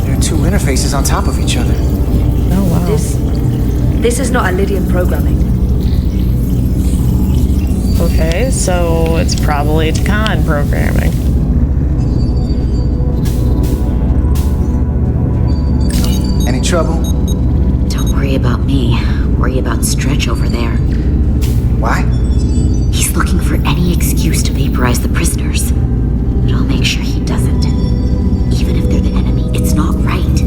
There are two interfaces on top of each other. Oh wow. This is not Lydian programming. Okay, so it's probably Takan programming. Any trouble? Don't worry about me. Worry about Stretch over there. Why? He's looking for any excuse to vaporize the prisoners. But I'll make sure he doesn't. Even if they're the enemy, it's not right.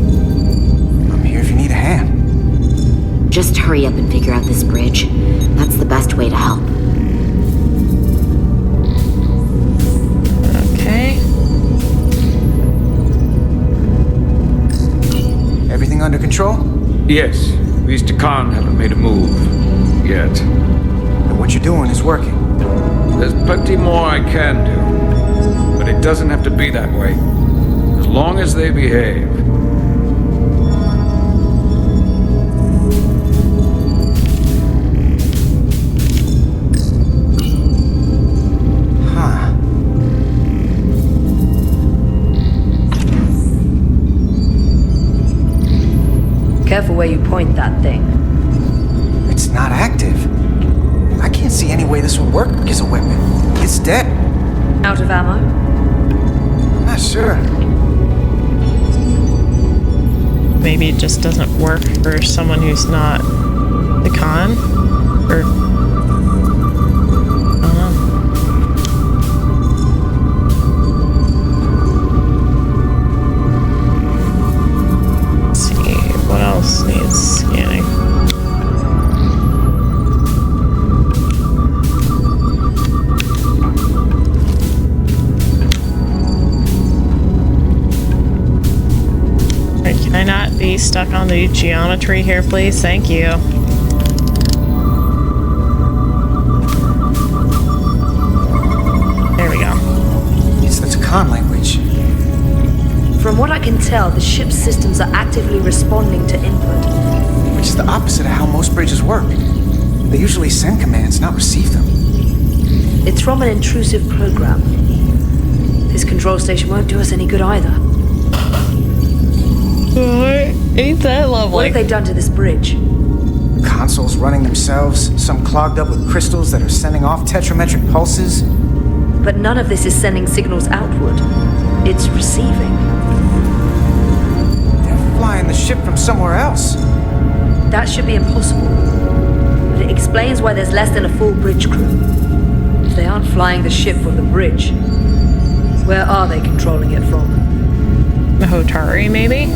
I'm here if you need a hand. Just hurry up and figure out this bridge. That's the best way to help. Okay. Everything under control? Yes, these Takan haven't made a move. Yet. But what you're doing is working. There's plenty more I can do. But it doesn't have to be that way. As long as they behave. Careful where you point that thing. It's not active. I can't see any way this would work as a weapon. It's dead. Out of ammo? I'm not sure. Maybe it just doesn't work for someone who's not the con? Or... I don't know. Let's see, what else needs scanning? Can I not be stuck on the geometry here, please? Thank you. There we go. It's the Takan language. From what I can tell, the ship's systems are actively responding to input. Which is the opposite of how most bridges work. They usually send commands, not receive them. It's from an intrusive program. This control station won't do us any good either. Ain't that lovely? What have they done to this bridge? Consoles running themselves, some clogged up with crystals that are sending off tetrametric pulses. But none of this is sending signals outward. It's receiving. They're flying the ship from somewhere else. That should be impossible. But it explains why there's less than a full bridge crew. If they aren't flying the ship from the bridge, where are they controlling it from? The Hotari, maybe?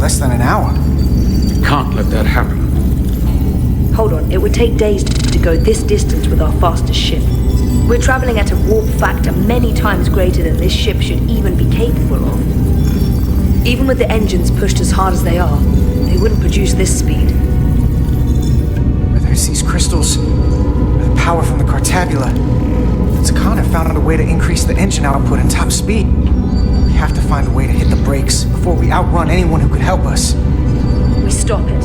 Less than an hour. Can't let that happen. Hold on, it would take days to go this distance with our fastest ship. We're traveling at a warp factor many times greater than this ship should even be capable of. Even with the engines pushed as hard as they are, they wouldn't produce this speed. Whether it's these crystals, or the power from the Cartabula, the Takan have found a way to increase the engine output and top speed. We have to find a way to hit the brakes before we outrun anyone who could help us. We stop it,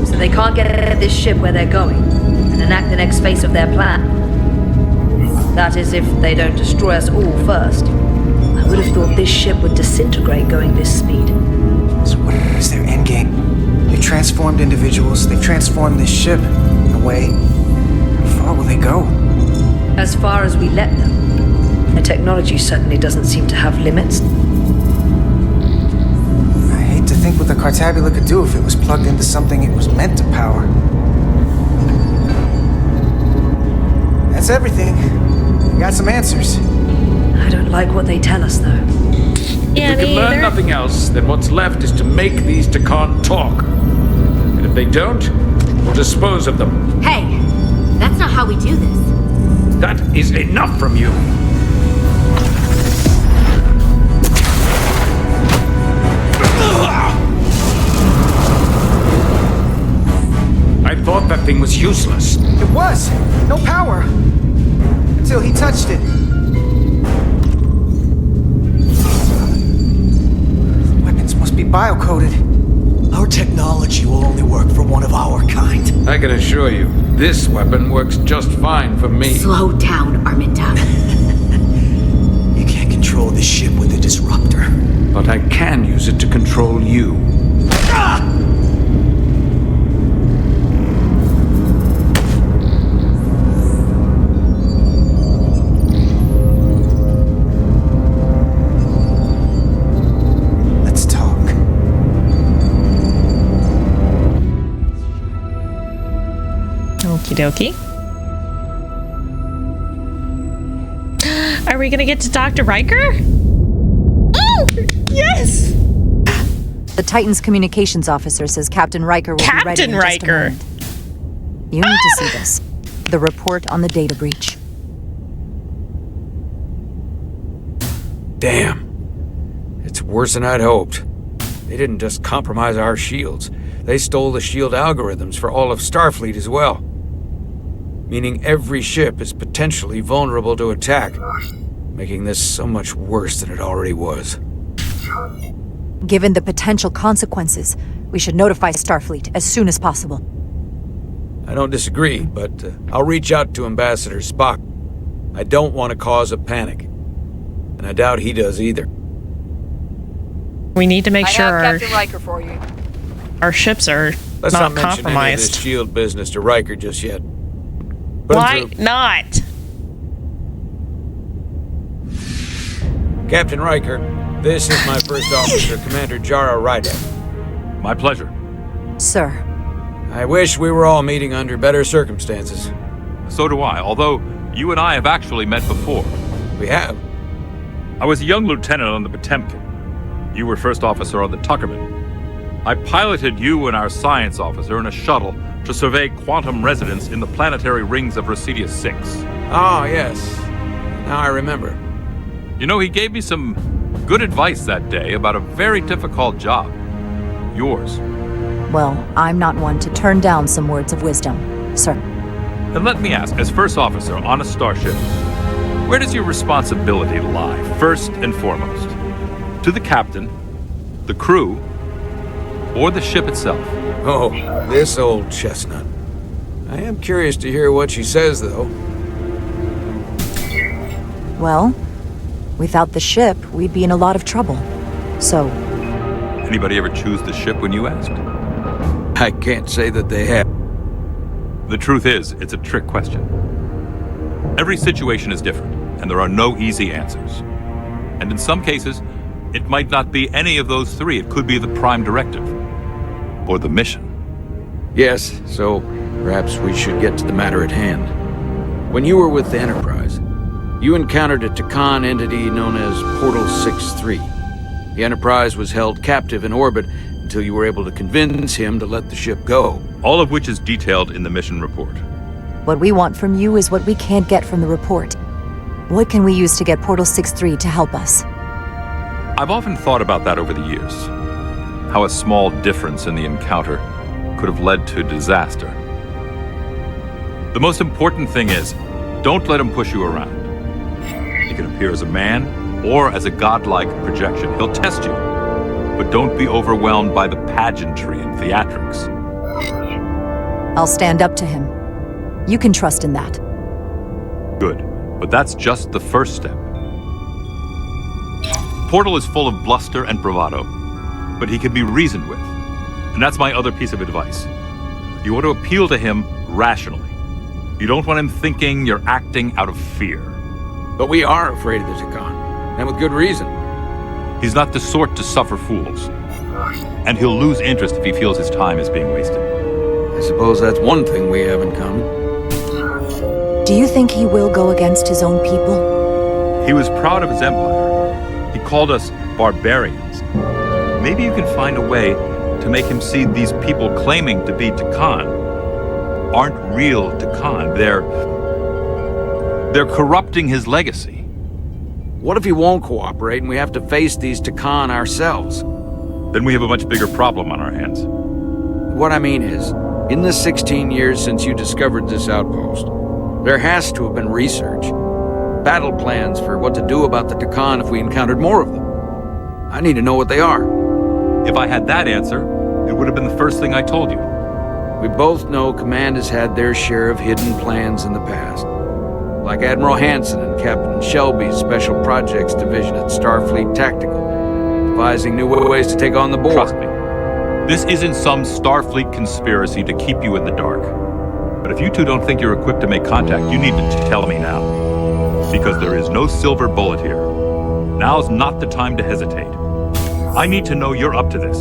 so they can't get this ship where they're going, and enact the next phase of their plan. That is, if they don't destroy us all first. I would have thought this ship would disintegrate going this speed. So what is their endgame? They've transformed individuals, they've transformed this ship, in a way. How far will they go? As far as we let them. The technology certainly doesn't seem to have limits. I hate to think what the Cartabula could do if it was plugged into something it was meant to power. That's everything. We got some answers. I don't like what they tell us, though. Yeah, If we can learn nothing else, then what's left is to make these Takan talk. And if they don't, we'll dispose of them. Hey, that's not how we do this. That is enough from you. I thought that thing was useless. It was. No power. Until he touched it. The weapons must be biocoded. Our technology will only work for one of our kind. I can assure you, this weapon works just fine for me. Slow down, Arminta. You can't control the ship with a disruptor. But I can use it to control you. Ah! Okie dokie. Are we gonna get to Dr. Riker? Oh, yes! The Titan's communications officer says Captain Riker will be ready Captain in just a Riker! moment. You need to see this. The report on the data breach. Damn. It's worse than I'd hoped. They didn't just compromise our shields. They stole the shield algorithms for all of Starfleet as well. Meaning every ship is potentially vulnerable to attack, making this so much worse than it already was. Given the potential consequences, we should notify Starfleet as soon as possible. I don't disagree, but I'll reach out to Ambassador Spock. I don't want to cause a panic. And I doubt he does either. We need to make sure I have Captain Riker for you. Our ships are Let's not not mention any of compromised. this shield business to Riker just yet. Put him Why through. not? Captain Riker, this is my first officer, Commander Jara Rydek. My pleasure. Sir. I wish we were all meeting under better circumstances. So do I, although you and I have actually met before. We have? I was a young lieutenant on the Potemkin. You were first officer on the Tuckerman. I piloted you and our science officer in a shuttle to survey quantum resonance in the planetary rings of Residius 6. Oh, yes. Now I remember. You know, he gave me some good advice that day about a very difficult job. Yours. Well, I'm not one to turn down some words of wisdom, sir. And let me ask, as first officer on a starship, where does your responsibility lie, first and foremost? To the captain, the crew, or the ship itself? Oh, this old chestnut. I am curious to hear what she says, though. Well, without the ship, we'd be in a lot of trouble. So... Anybody ever choose the ship when you asked? I can't say that they have. The truth is, it's a trick question. Every situation is different, and there are no easy answers. And in some cases, it might not be any of those three. It could be the prime directive. Or the mission. Yes, so perhaps we should get to the matter at hand. When you were with the Enterprise, you encountered a Takan entity known as Portal 6-3. The Enterprise was held captive in orbit until you were able to convince him to let the ship go. All of which is detailed in the mission report. what we want from you is what we can't get from the report. What can we use to get Portal 6-3 to help us? I've often thought about that over the years. How a small difference in the encounter could have led to disaster. The most important thing is, don't let him push you around. He can appear as a man or as a godlike projection. He'll test you. But don't be overwhelmed by the pageantry and theatrics. I'll stand up to him. You can trust in that. Good. But that's just the first step. Portal is full of bluster and bravado, but he can be reasoned with. And that's my other piece of advice. You want to appeal to him rationally. You don't want him thinking you're acting out of fear. But we are afraid of the Takan, and with good reason. He's not the sort to suffer fools. And he'll lose interest if he feels his time is being wasted. I suppose that's one thing we have in common. Do you think he will go against his own people? He was proud of his empire. He called us barbarians. Maybe you can find a way to make him see these people claiming to be Takan aren't real Takan. They're corrupting his legacy. What if he won't cooperate and we have to face these Takan ourselves? Then we have a much bigger problem on our hands. What I mean is, in the 16 years since you discovered this outpost, there has to have been research. Battle plans for what to do about the Takan if we encountered more of them. I need to know what they are. If I had that answer, it would have been the first thing I told you. We both know Command has had their share of hidden plans in the past. Like Admiral Hansen and Captain Shelby's Special Projects Division at Starfleet Tactical, devising new ways to take on the board. Trust me, this isn't some Starfleet conspiracy to keep you in the dark. But if you two don't think you're equipped to make contact, you need to tell me now. Because there is no silver bullet here. Now's not the time to hesitate. I need to know you're up to this.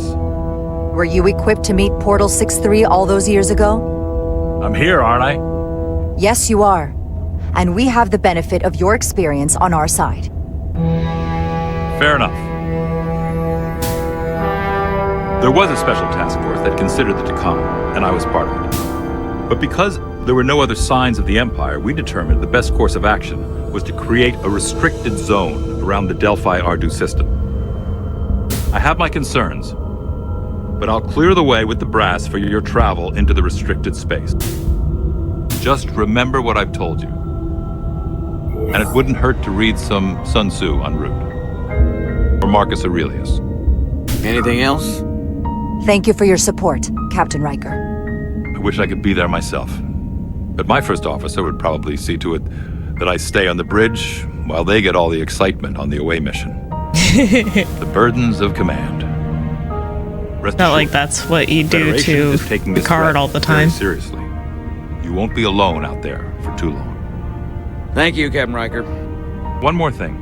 Were you equipped to meet Portal 6-3 all those years ago? I'm here, aren't I? Yes, you are. And we have the benefit of your experience on our side. Fair enough. There was a special task force that considered the Takan, and I was part of it. But because there were no other signs of the Empire, we determined the best course of action was to create a restricted zone around the Delphi-Ardu system. I have my concerns, but I'll clear the way with the brass for your travel into the restricted space. Just remember what I've told you. And it wouldn't hurt to read some Sun Tzu en route. Or Marcus Aurelius. Anything else? Thank you for your support, Captain Riker. I wish I could be there myself. But my first officer would probably see to it that I stay on the bridge while they get all the excitement on the away mission. The burdens of command. Rest Not assured, like that's what you do Federation to is taking this Picard threat all the very time. seriously. You won't be alone out there for too long. Thank you, Captain Riker. One more thing.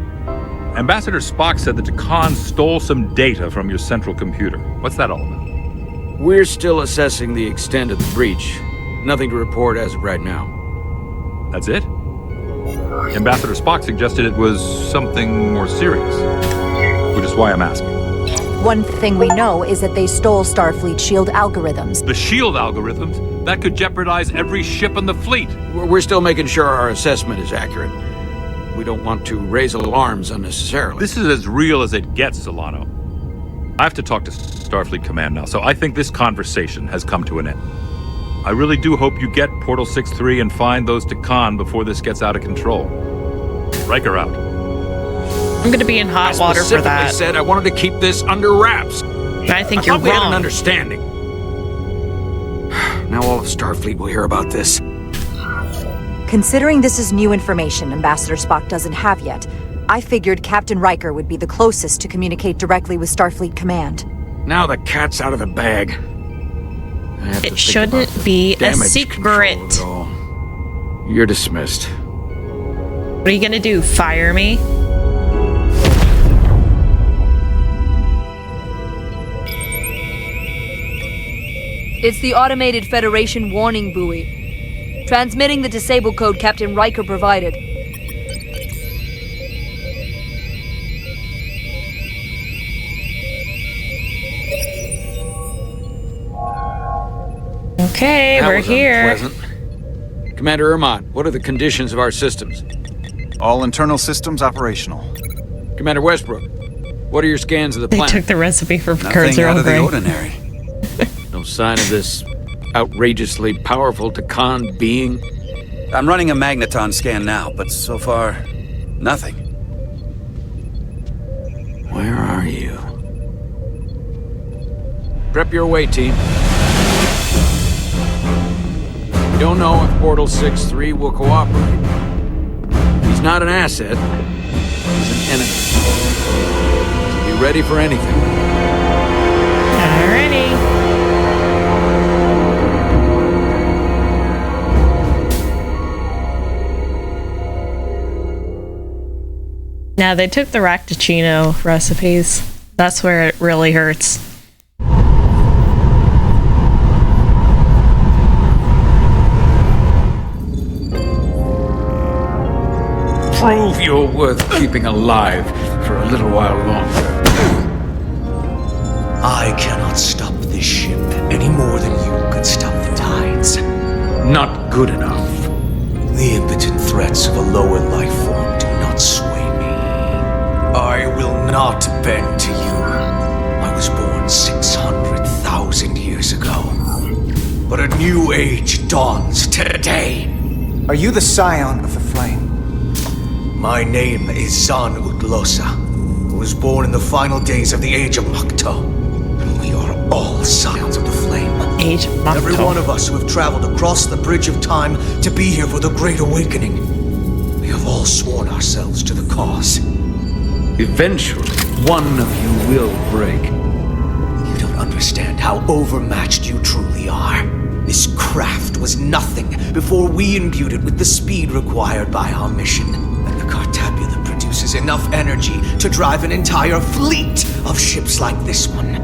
Ambassador Spock said that Takan stole some data from your central computer. What's that all about? We're still assessing the extent of the breach. Nothing to report as of right now. That's it? Ambassador Spock suggested it was something more serious, which is why I'm asking. One thing we know is that they stole Starfleet shield algorithms. The shield algorithms? That could jeopardize every ship in the fleet. We're still making sure our assessment is accurate. We don't want to raise alarms unnecessarily. This is as real as it gets, Solano. I have to talk to Starfleet Command now, so I think this conversation has come to an end. I really do hope you get Portal 6-3 and find those Takan before this gets out of control. Riker out. I'm gonna be in hot water for that. I said I wanted to keep this under wraps. I think you're thought we had an wrong. understanding. Now all of Starfleet will hear about this. Considering this is new information Ambassador Spock doesn't have yet, I figured Captain Riker would be the closest to communicate directly with Starfleet Command. Now the cat's out of the bag. It shouldn't be a secret. You're dismissed. What are you gonna do? Fire me? It's the automated Federation warning buoy. Transmitting the disable code Captain Riker provided. Okay, That we're was here. unpleasant. Commander Irmont, what are the conditions of our systems? All internal systems operational. Commander Westbrook, what are your scans of the They planet? took the recipe for Picard's Nothing out Earl of the Grey. ordinary. No sign of this outrageously powerful Takan being? I'm running a magneton scan now, but so far, nothing. Where are you? Prep your way, team. We don't know if Portal 6-3 will cooperate. We He's not an asset. He's an enemy. Be ready for anything. Alrighty. Now, they took the Racticino recipes. That's where it really hurts. Prove you're worth keeping alive for a little while longer. I cannot stop this ship any more than you could stop the tides. Not good enough. The impotent threats of a lower life form do not sway me. I will not bend to you. I was born 600,000 years ago. But a new age dawns today. Are you the scion of the flame? My name is Zan Utlosa, who was born in the final days of the Age of Makto. And we are all scions of the flame. Age of Makto. Every one of us who have traveled across the bridge of time to be here for the Great Awakening. We have all sworn ourselves to the cause. Eventually, one of you will break. You don't understand how overmatched you truly are. This craft was nothing before we imbued it with the speed required by our mission. And the Cartabula produces enough energy to drive an entire fleet of ships like this one.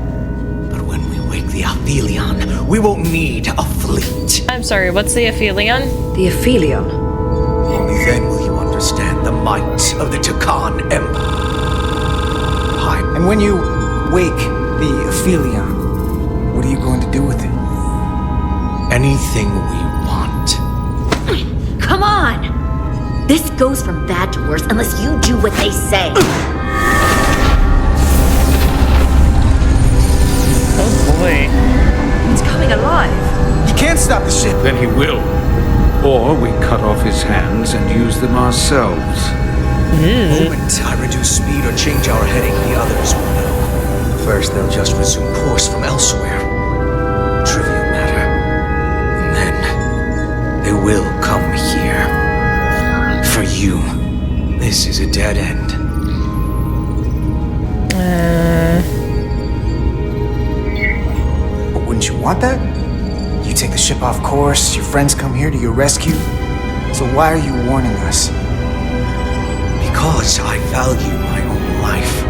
But when we wake the Aphelion, we won't need a fleet. I'm sorry, what's the Aphelion? The Aphelion? Only then will you understand the might of the Takan Empire. And when you wake the Aphelion, what are you going to do with it? Anything we want. Come on! This goes from bad to worse unless you do what they say. Oh boy. It's coming alive. You can't stop the ship. Then he will. Or we cut off his hands and use them ourselves. The moment I reduce speed or change our heading, the others will know. First, they'll just resume course from elsewhere. Trivial matter. And then, they will come here. For you, this is a dead end. But wouldn't you want that? You take the ship off course, your friends come here to your rescue. So why are you warning us? Because I value my own life.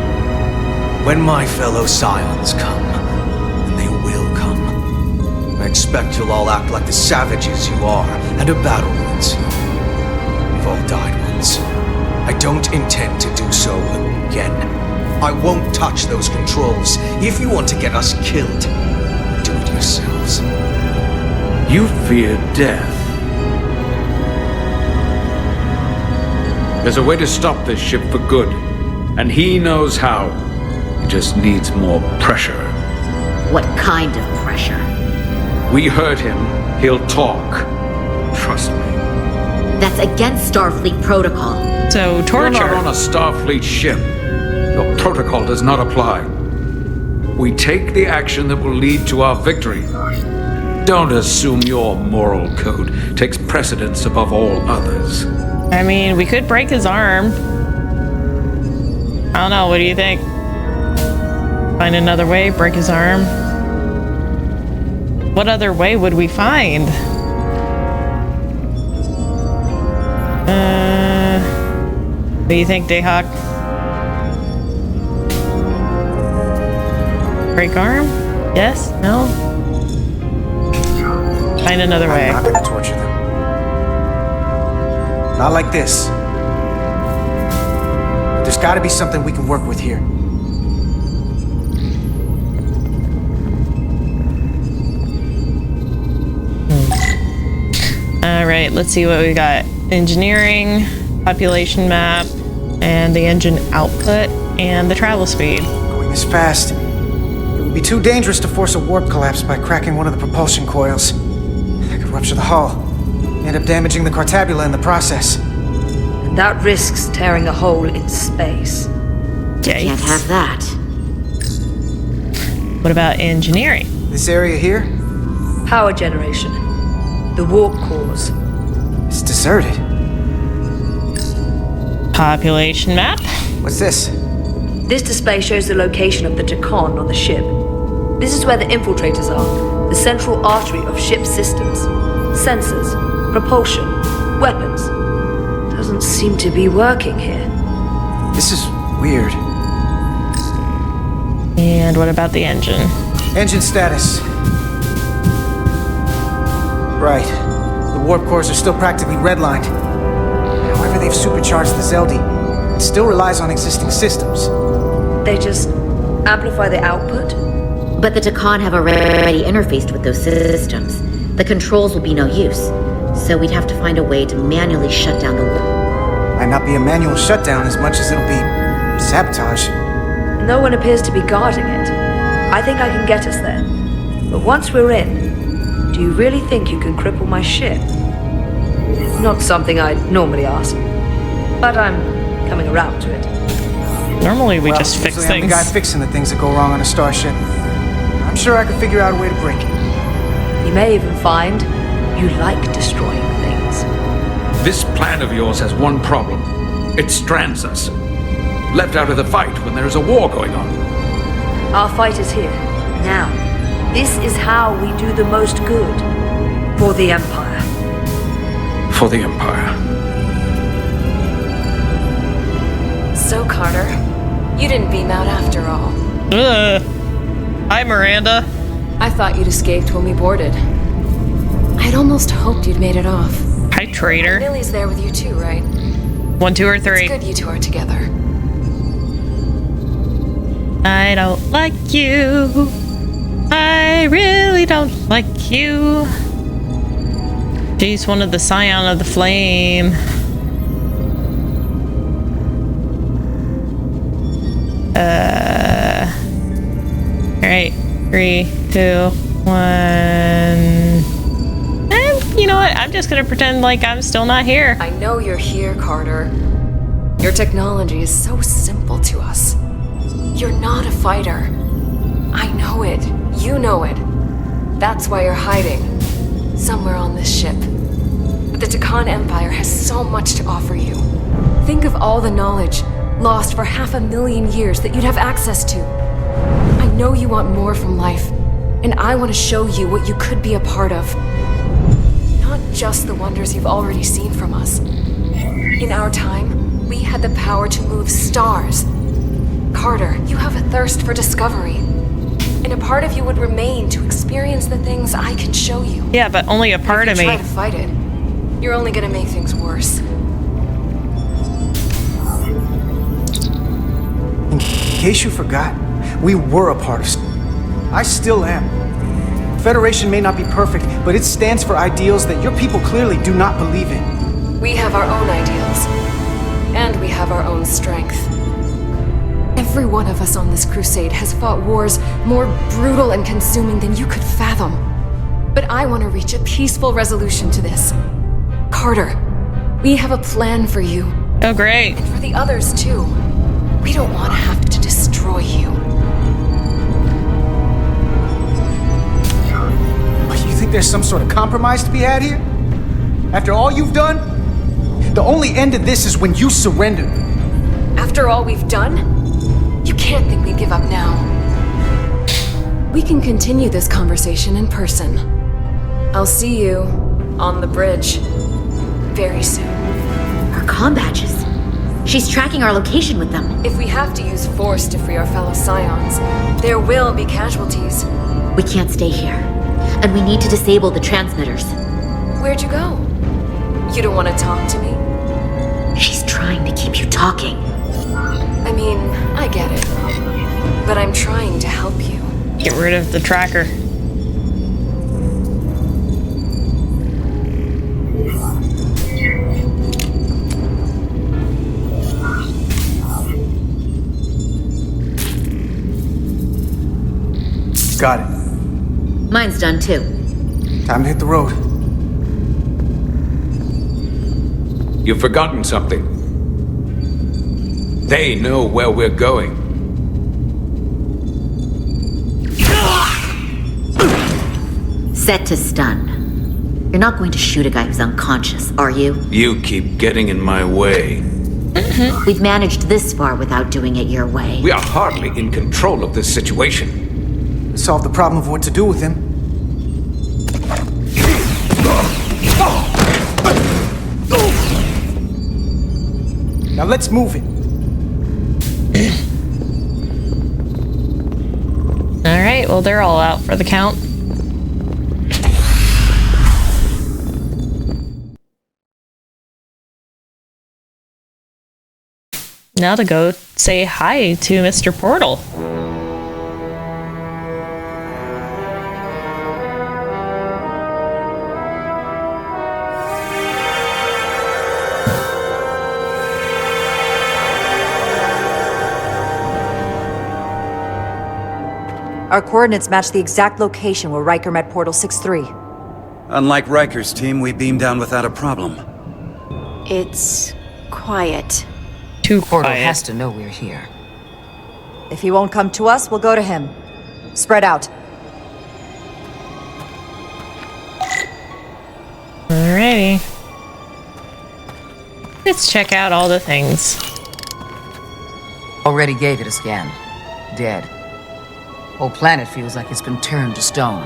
When my fellow scions come, and they will come, I expect you'll all act like the savages you are, and a battle will ensue. We've all died once. I don't intend to do so again. I won't touch those controls. If you want to get us killed, do it yourselves. You fear death. There's a way to stop this ship for good, and he knows how. He just needs more pressure. What kind of pressure? We hurt him, he'll talk. Trust me. That's against Starfleet protocol. So, torture. You're not on a Starfleet ship. Your protocol does not apply. We take the action that will lead to our victory. Don't assume your moral code takes precedence above all others. I mean, we could break his arm. I don't know, what do you think? Find another way, break his arm? What other way would we find? What do you think, Dayhawk? Break arm? Yes? No? Find another way. I'm not gonna torture them. Not like this. There's gotta be something we can work with here. Alright, let's see what we got. Engineering, population map, and the engine output, and the travel speed. Going this fast, it would be too dangerous to force a warp collapse by cracking one of the propulsion coils. That could rupture the hull, end up damaging the Cartabula in the process. And that risks tearing a hole in space. Can't have that. What about engineering? This area here? Power generation. The warp cores. It's deserted. Population map. What's this? This display shows the location of the Takon on the ship. This is where the infiltrators are, the central artery of ship systems. Sensors, propulsion, weapons. Doesn't seem to be working here. This is weird. And what about the engine? Engine status. Right. The warp cores are still practically redlined. However, they've supercharged the Zeldi. It still relies on existing systems. They just amplify the output? But the Takon have already interfaced with those systems. The controls will be no use, so we'd have to find a way to manually shut down the warp. Might not be a manual shutdown as much as it'll be sabotage. No one appears to be guarding it. I think I can get us there. But once we're in, do you really think you can cripple my ship? Not something I'd normally ask, but I'm coming around to it. Normally we just fix usually I'm things. the guy fixing the things that go wrong on a starship. I'm sure I could figure out a way to break it. You may even find you like destroying things. This plan of yours has one problem. It strands us. Left out of the fight when there is a war going on. Our fight is here, now. This is how we do the most good. For the Empire. For the Empire. So, Carter, you didn't beam out after all. Hi, Miranda. I thought you'd escaped when we boarded. I'd almost hoped you'd made it off. Hi, traitor. Millie's there with you too, right? 1, 2, or 3. It's good you two are together. I don't like you. I really don't like you. She's one of the Scion of the Flame. Alright. 3, 2, 1. And you know what? I'm just gonna pretend like I'm still not here. I know you're here, Carter. Your technology is so simple to us. You're not a fighter. I know it. You know it. That's why you're hiding. Somewhere on this ship. But the Takon Empire has so much to offer you. Think of all the knowledge lost for 500,000 years that you'd have access to. I know you want more from life, and I want to show you what you could be a part of. Not just the wonders you've already seen from us. In our time, we had the power to move stars. Carter, you have a thirst for discovery. And a part of you would remain to experience the things I can show you. Yeah, but only a part of me. If you try to fight it, you're only gonna make things worse. In case you forgot, we were a part of... I still am. Federation may not be perfect, but it stands for ideals that your people clearly do not believe in. We have our own ideals. And we have our own strength. Every one of us on this crusade has fought wars more brutal and consuming than you could fathom. But I want to reach a peaceful resolution to this. Carter, we have a plan for you. Oh, great. And for the others, too. We don't want to have to destroy you. You think there's some sort of compromise to be had here? After all you've done? The only end of this is when you surrender. After all we've done? You can't think we'd give up now. We can continue this conversation in person. I'll see you on the bridge very soon. Our comm badges. She's tracking our location with them. If we have to use force to free our fellow Scions, there will be casualties. We can't stay here. And we need to disable the transmitters. Where'd you go? You don't want to talk to me? She's trying to keep you talking. I mean, I get it. But I'm trying to help you. Get rid of the tracker. Got it. Mine's done too. Time to hit the road. You've forgotten something. They know where we're going. Set to stun. You're not going to shoot a guy who's unconscious, are you? You keep getting in my way. We've managed this far without doing it your way. We are hardly in control of this situation. Solve the problem of what to do with him. Now let's move it. Alright, well, they're all out for the count. Now to go say hi to Mr. Portal. Our coordinates match the exact location where Riker met Portal 6-3. Unlike Riker's team, we beamed down without a problem. It's quiet. Too Portal quiet. has to know we're here. If he won't come to us, we'll go to him. Spread out. Alrighty. Let's check out all the things. Already gave it a scan. Dead. Whole planet feels like it's been turned to stone.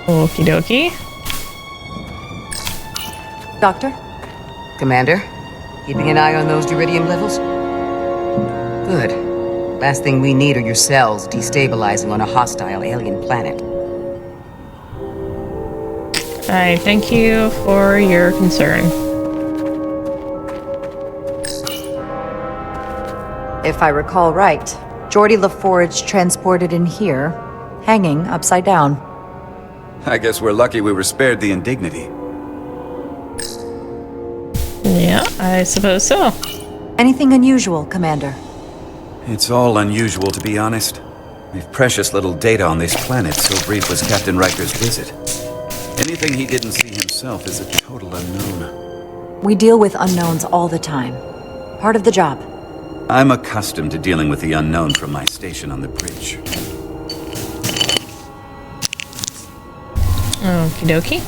Okie dokie. Doctor? Commander, keeping an eye on those uridium levels? Good. Last thing we need are your cells destabilizing on a hostile alien planet. I thank you for your concern. If I recall right, Geordi LaForge transported in here, hanging upside down. I guess we're lucky we were spared the indignity. Yeah, I suppose so. Anything unusual, Commander? It's all unusual, to be honest. We've precious little data on this planet, so brief was Captain Riker's visit. Anything he didn't see himself is a total unknown. We deal with unknowns all the time. Part of the job. I'm accustomed to dealing with the unknown from my station on the bridge. Okie dokie.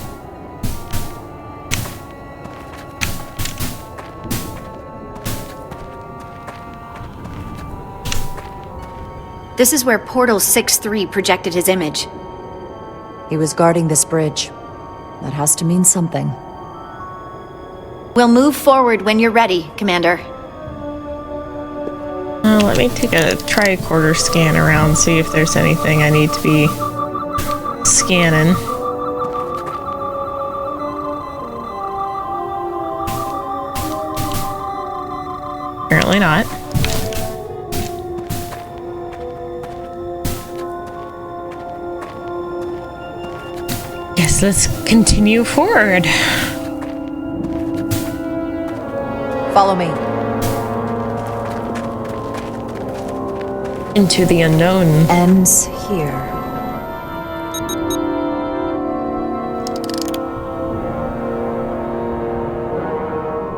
This is where Portal 6-3 projected his image. He was guarding this bridge. That has to mean something. We'll move forward when you're ready, Commander. Let me take a tricorder scan around, see if there's anything I need to be scanning. Apparently not. Guess let's continue forward. Follow me. Into the unknown. Ends here.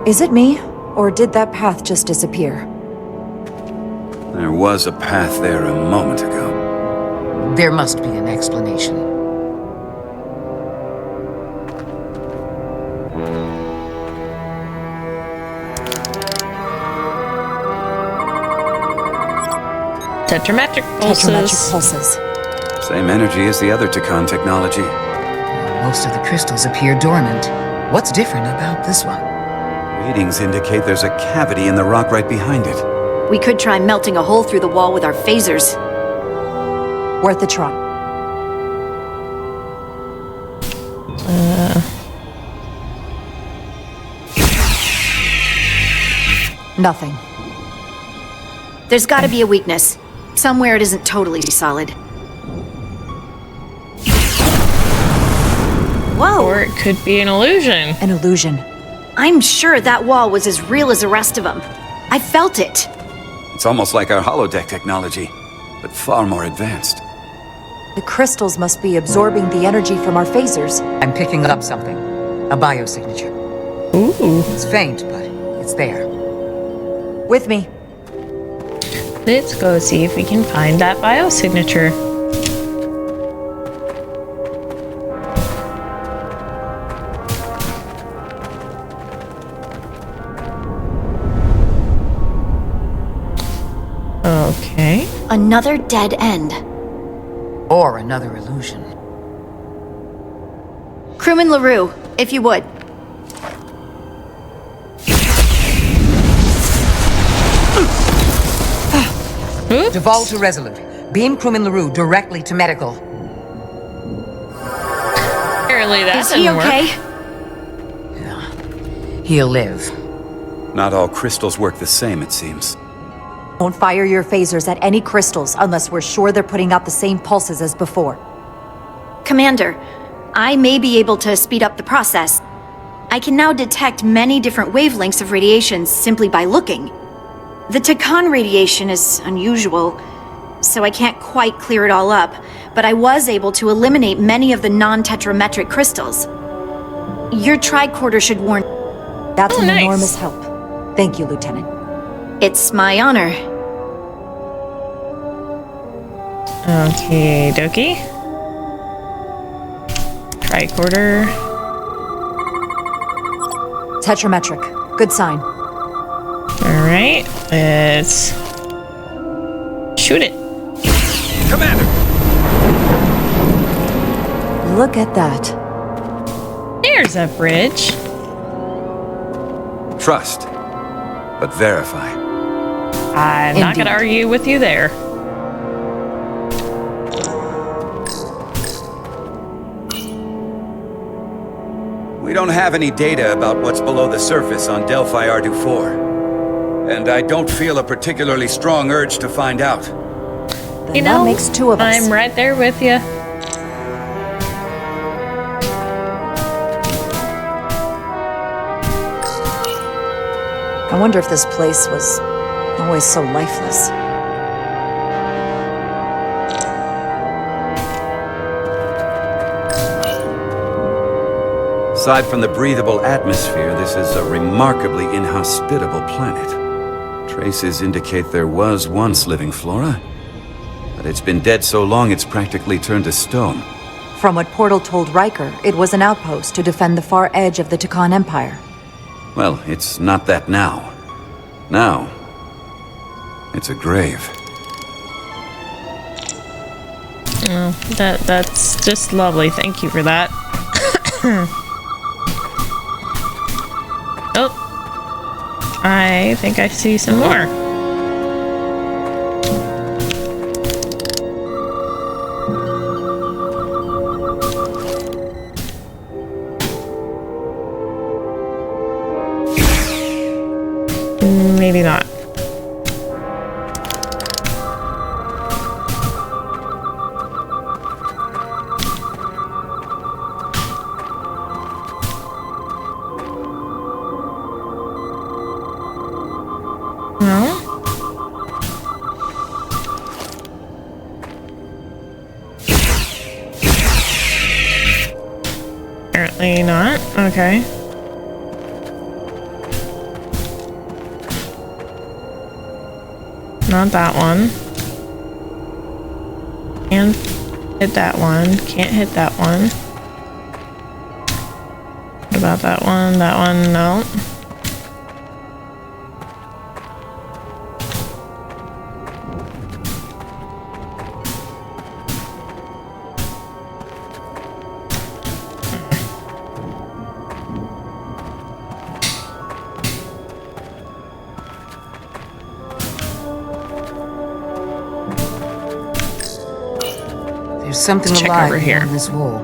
Is it me, or did that path just disappear? There was a path there a moment ago. There must be an explanation. Tetrametric pulses. Tetrametric pulses. Same energy as the other Takan technology. Most of the crystals appear dormant. What's different about this one? Readings indicate there's a cavity in the rock right behind it. We could try melting a hole through the wall with our phasers. Worth a try. Nothing. There's gotta be a weakness. Somewhere it isn't totally solid. Whoa! Or it could be an illusion. An illusion. I'm sure that wall was as real as the rest of them. I felt it. It's almost like our holodeck technology, but far more advanced. The crystals must be absorbing the energy from our phasers. I'm picking up something. A biosignature. Ooh. It's faint, but it's there. With me. Let's go see if we can find that biosignature. Okay. Another dead end. Or another illusion. Crewman LaRue, if you would. Duval to Resolute. Beam Crewman LaRue directly to medical. Apparently that Is he okay? He'll live. Not all crystals work the same, it seems. Don't fire your phasers at any crystals unless we're sure they're putting out the same pulses as before. Commander, I may be able to speed up the process. I can now detect many different wavelengths of radiation simply by looking. The Takan radiation is unusual, so I can't quite clear it all up, but I was able to eliminate many of the non-tetrametric crystals. Your tricorder should warn... That's an nice. enormous help. Thank you, Lieutenant. It's my honor. Okay, dokie. Tricorder. Tetrametric. Good sign. Alright, let's shoot it. Commander! Look at that. There's a bridge. Trust, but verify. I'm not gonna argue with you there. We don't have any data about what's below the surface on Delphi Ardu 4. And I don't feel a particularly strong urge to find out. Then you know, that makes two of us. I'm right there with you. I wonder if this place was always so lifeless. Aside from the breathable atmosphere, this is a remarkably inhospitable planet. Traces indicate there was once living flora, but it's been dead so long it's practically turned to stone. From what Portal told Riker, it was an outpost to defend the far edge of the Takan Empire. Well, it's not that now. Now, it's a grave. Oh, that's just lovely. Thank you for that. Oh, I think I see some more. Maybe not. No? Apparently not. Okay. Not that one. Can't hit that one. Can't hit that one. What about that one? That one, no. There's something Let's check alive over here. on this wall.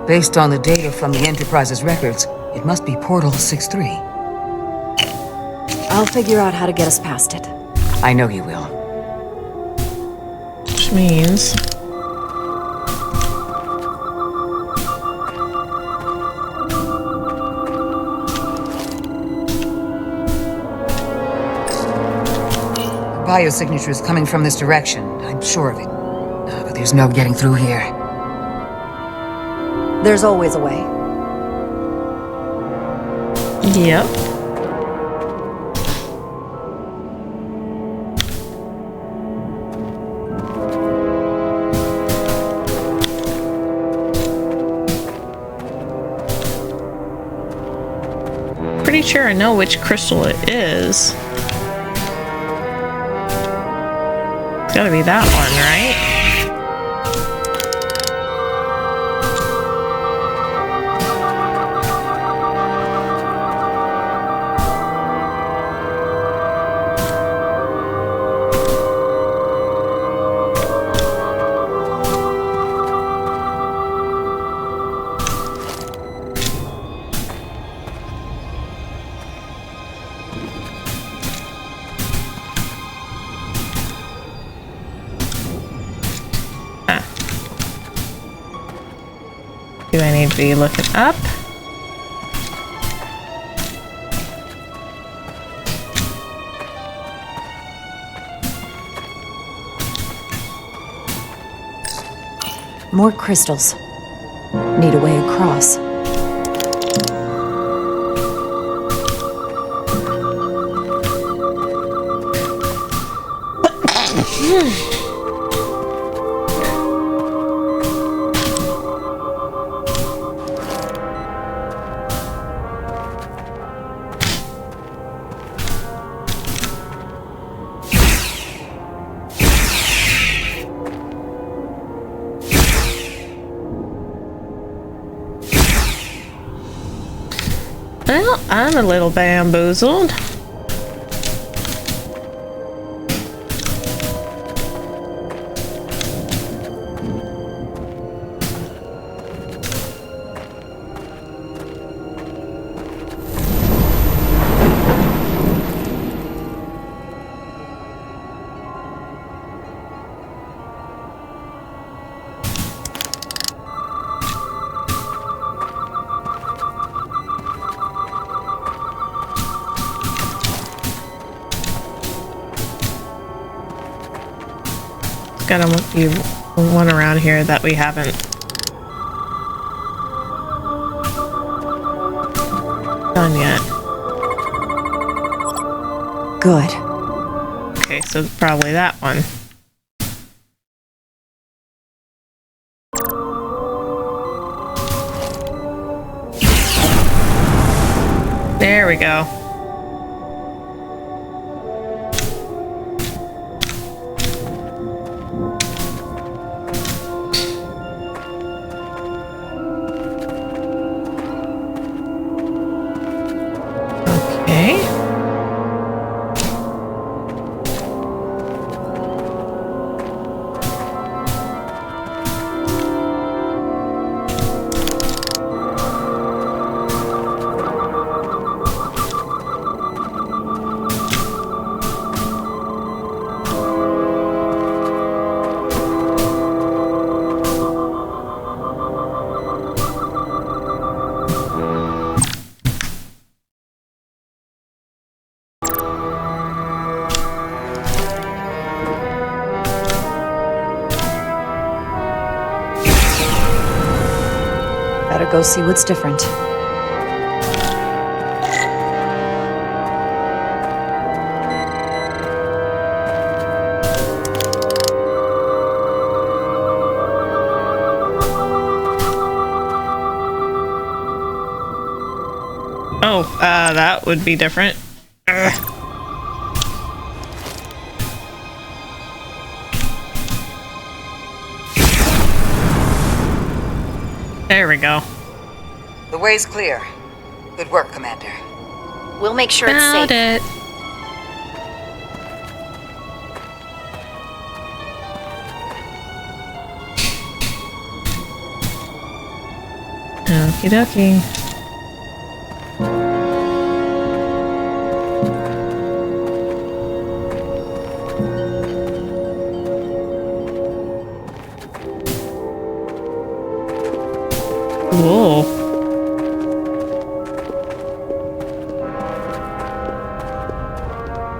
Based on the data from the Enterprise's records, it must be Portal 6-3. I'll figure out how to get us past it. I know you will. Which means... Biosignature is coming from this direction. I'm sure of it. But there's no getting through here. There's always a way. Yep. Pretty sure I know which crystal it is. gotta be that one, right? Do I need to be looking up? More crystals. Need a way across. Well, I'm a little bamboozled. Gotta be one around here that we haven't done yet. Good. Okay, so probably that one. There we go. Better go see what's different. Oh, that would be different. Ugh. There we go. The way's clear. Good work, Commander. We'll make sure it's Found safe. it. Okie dokie. Whoa.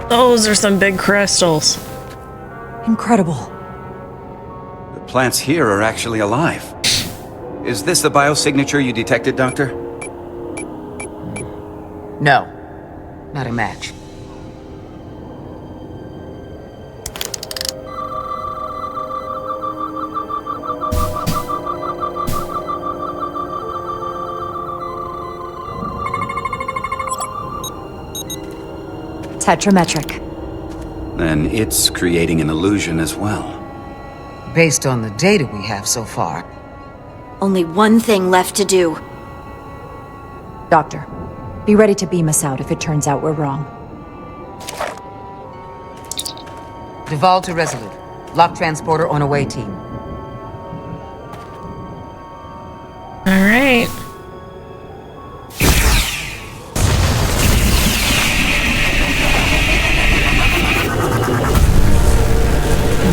Those are some big crystals. Incredible. The plants here are actually alive. Is this the biosignature you detected, Doctor? No, not a match. Tetrametric. then it's creating an illusion as well. Based on the data we have so far. Only one thing left to do. Doctor, be ready to beam us out if it turns out we're wrong. Duval to Resolute. Lock transporter on away team. All right.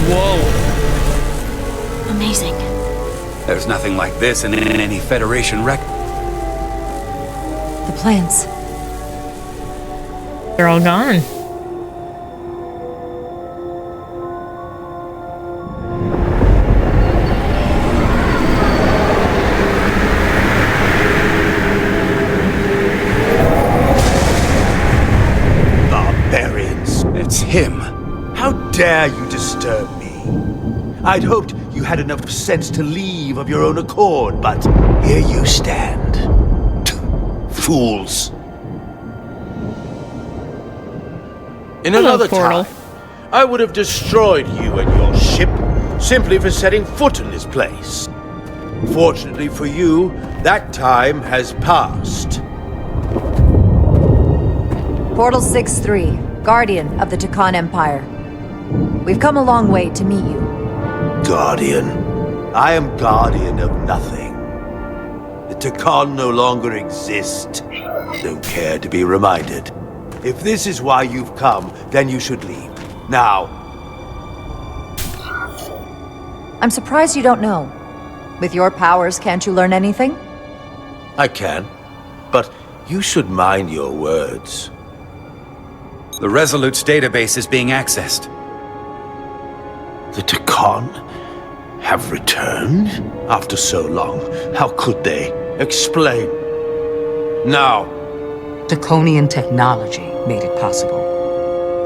Whoa. Amazing. There's nothing like this in any Federation record. The plants. They're all gone. Barbarians. It's him. How dare you disturb me? I'd hoped you had enough sense to leave of your own accord, but here you stand. Fools. In another time, I would have destroyed you and your ship simply for setting foot in this place. Fortunately for you, that time has passed. Portal 6-3, Guardian of the Takan Empire. We've come a long way to meet you. Guardian. I am guardian of nothing. The Takan no longer exist. Don't care to be reminded. If this is why you've come, then you should leave. Now. I'm surprised you don't know. With your powers, can't you learn anything? I can. But you should mind your words. The Resolute's database is being accessed. The Takan have returned? After so long, how could they? Explain. Now. Draconian technology made it possible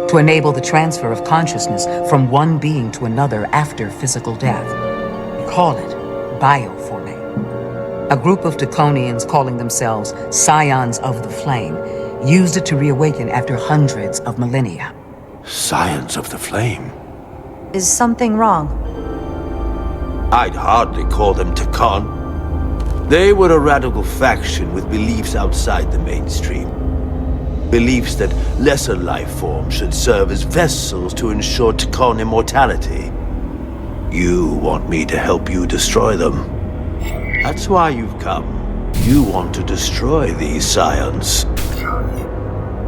to enable the transfer of consciousness from one being to another after physical death. We call it bioforming. A group of Draconians calling themselves Scions of the Flame used it to reawaken after hundreds of millennia. Scions of the Flame? Is something wrong? I'd hardly call them Takan. They were a radical faction with beliefs outside the mainstream. Beliefs that lesser life forms should serve as vessels to ensure Takan immortality. You want me to help you destroy them. That's why you've come. You want to destroy these scions.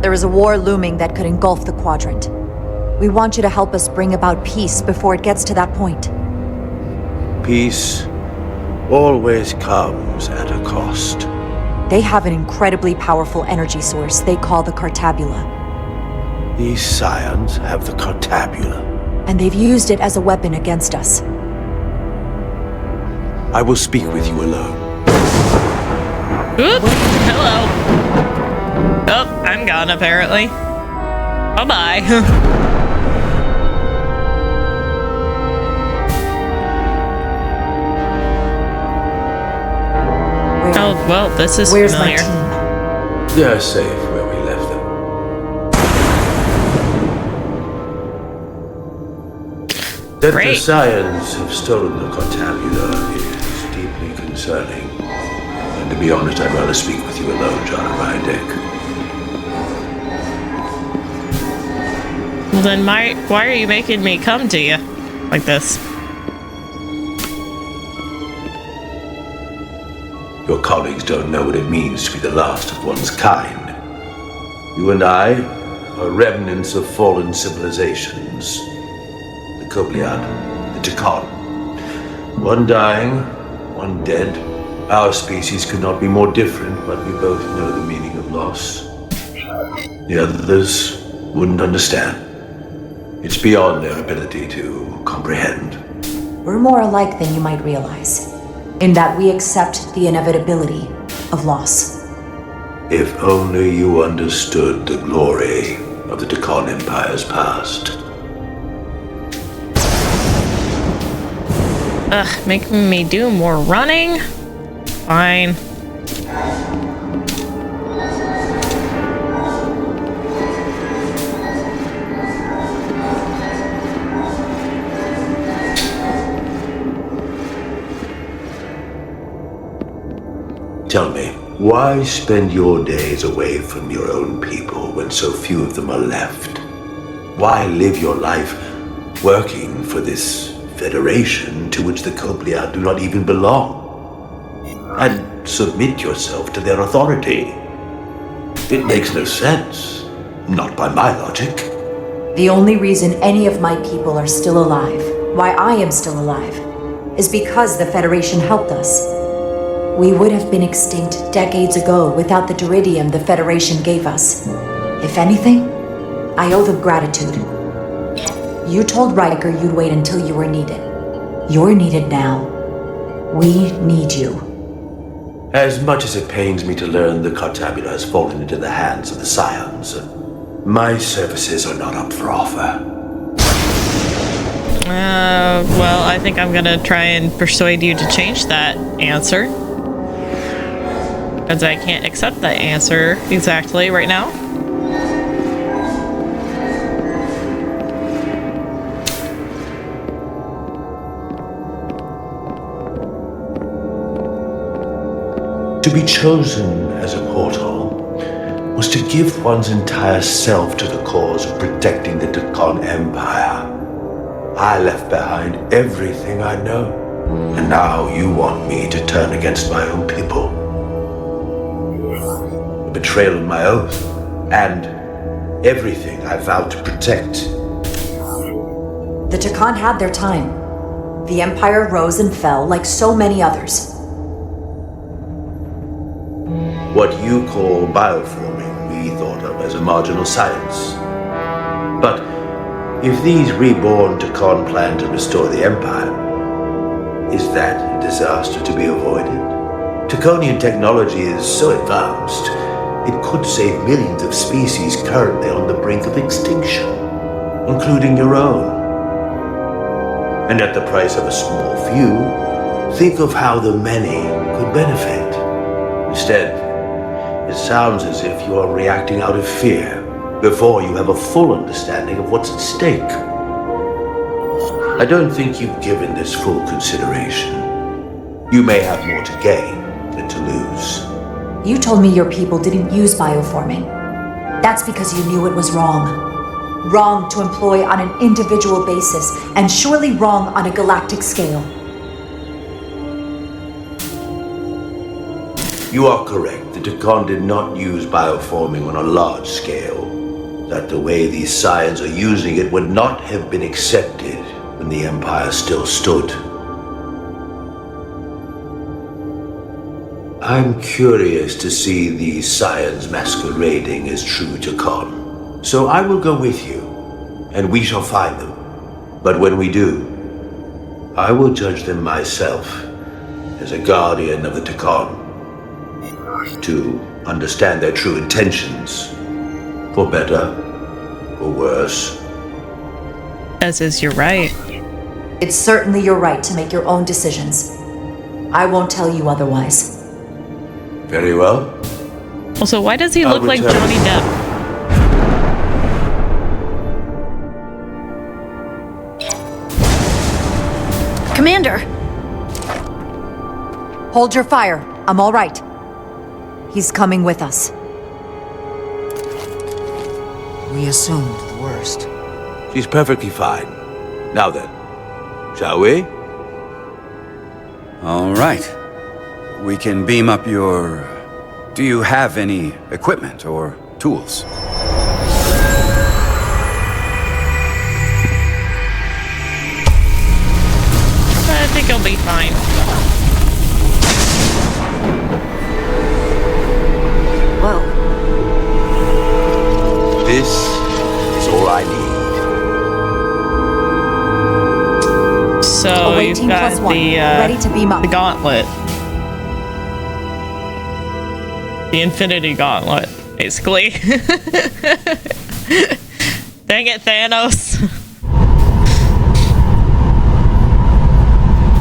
There is a war looming that could engulf the Quadrant. We want you to help us bring about peace before it gets to that point. Peace always comes at a cost. They have an incredibly powerful energy source they call the Cartabula. These scions have the Cartabula. And they've used it as a weapon against us. I will speak with you alone. Oop! Hello. Oh, I'm gone apparently. Bye-bye. Oh, well, this is Where's familiar. my team? They're safe where we left them. That Great. the scions have stolen the Cartabula is deeply concerning. And to be honest, I'd rather speak with you alone, John Rydick. Well, then why are you making me come to you like this? Your colleagues don't know what it means to be the last of one's kind. You and I are remnants of fallen civilizations. The Kobliad, the Takan. One dying, one dead. Our species could not be more different, but we both know the meaning of loss. The others wouldn't understand. It's beyond their ability to comprehend. We're more alike than you might realize, in that we accept the inevitability of loss. If only you understood the glory of the Takan Empire's past. Ugh, making me do more running? Fine. Tell me, why spend your days away from your own people when so few of them are left? Why live your life working for this federation to which the Cobliar do not even belong? And submit yourself to their authority? It makes no sense. Not by my logic. The only reason any of my people are still alive, why I am still alive, is because the Federation helped us. We would have been extinct decades ago without the Duridium the Federation gave us. If anything, I owe them gratitude. You told Riker you'd wait until you were needed. You're needed now. We need you. As much as it pains me to learn the Cartabula has fallen into the hands of the Scions, my services are not up for offer. Well, I think I'm gonna try and persuade you to change that answer. Because I can't accept that answer exactly right now. To be chosen as a portal was to give one's entire self to the cause of protecting the Deccan Empire. I left behind everything I know, and now you want me to turn against my own people. A betrayal of my oath, and everything I vowed to protect. The Deccan had their time. The Empire rose and fell like so many others. What you call bioforming, we thought of as a marginal science. But if these reborn Deccan plan to restore the Empire, is that a disaster to be avoided? Decanian technology is so advanced, it could save millions of species currently on the brink of extinction, including your own. And at the price of a small few, think of how the many could benefit. Instead, it sounds as if you are reacting out of fear before you have a full understanding of what's at stake. I don't think you've given this full consideration. You may have more to gain than to lose. You told me your people didn't use bioforming. That's because you knew it was wrong. Wrong to employ on an individual basis, and surely wrong on a galactic scale. You are correct. The Deccan did not use bioforming on a large scale. That the way these Scions are using it would not have been accepted when the Empire still stood. I'm curious to see these Scions masquerading as true Deccan. So I will go with you, and we shall find them. But when we do, I will judge them myself as a guardian of the Deccan. To understand their true intentions, for better or worse. As is your right. It's certainly your right to make your own decisions. I won't tell you otherwise. Very well. Also, why does he look like Johnny Depp? Commander! Hold your fire. I'm all right. He's coming with us. We assumed the worst. She's perfectly fine. Now then, shall we? All right. We can beam up your... Do you have any equipment or tools? I think I'll be fine. Whoa. This is all I need. So you've got ready to beam up. The gauntlet. The Infinity Gauntlet, basically. Dang it, Thanos.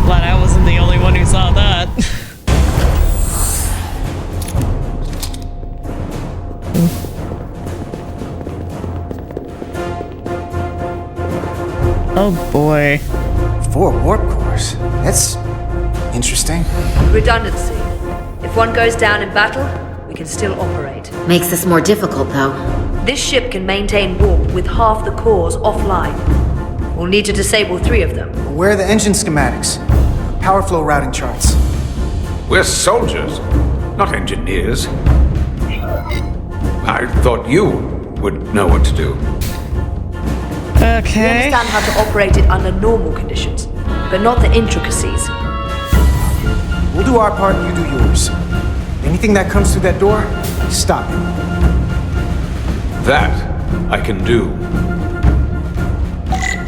Glad I wasn't the only one who saw that. Oh boy. 4 warp cores. That's interesting. Redundancy. If If one goes down in battle, we can still operate. Makes this more difficult, though. This ship can maintain warp with half the cores offline. We'll need to disable 3 of them. Where are the engine schematics? Power flow routing charts. We're soldiers, not engineers. I thought you would know what to do. We understand how to operate it under normal conditions, but not the intricacies. We'll do our part and you do yours. Anything that comes through that door, stop it. That I can do.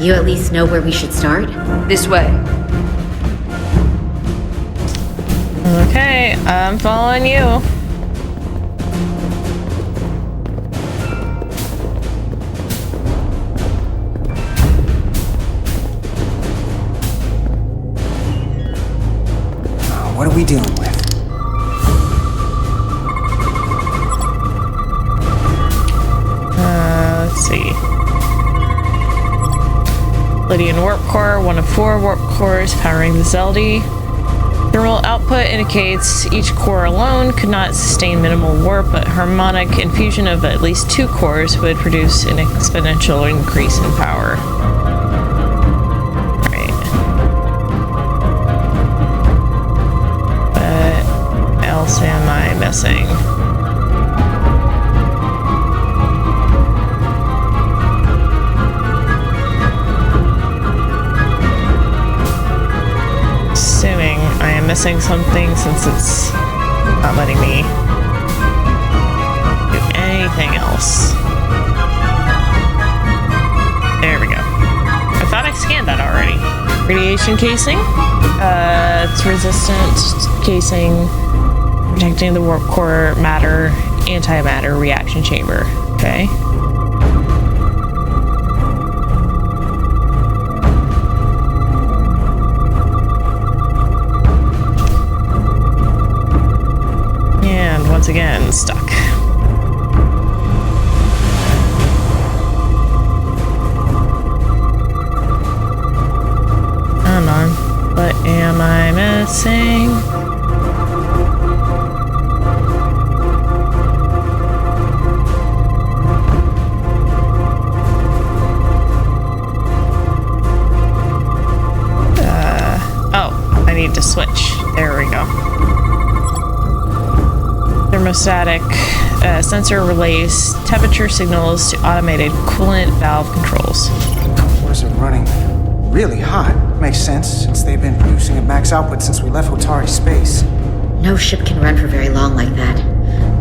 You at least know where we should start? This way. Okay, I'm following you. What are we dealing with? Let's see. Lydian warp core, 1 of 4 warp cores powering the Zeldi. Thermal output indicates each core alone could not sustain minimal warp, but harmonic infusion of at least 2 cores would produce an exponential increase in power. What else am I missing? Assuming I am missing something since it's not letting me do anything else. There we go. I thought I scanned that already. Radiation casing. It's resistant casing, protecting the warp core matter, antimatter reaction chamber. Okay. And once again, stuck. Come on. What am I missing? Oh, I need to switch. There we go. Thermostatic sensor relays temperature signals to automated coolant valve controls. Cores are running really hot. Makes sense, since they've been producing at max output since we left Hotari space. No ship can run for very long like that.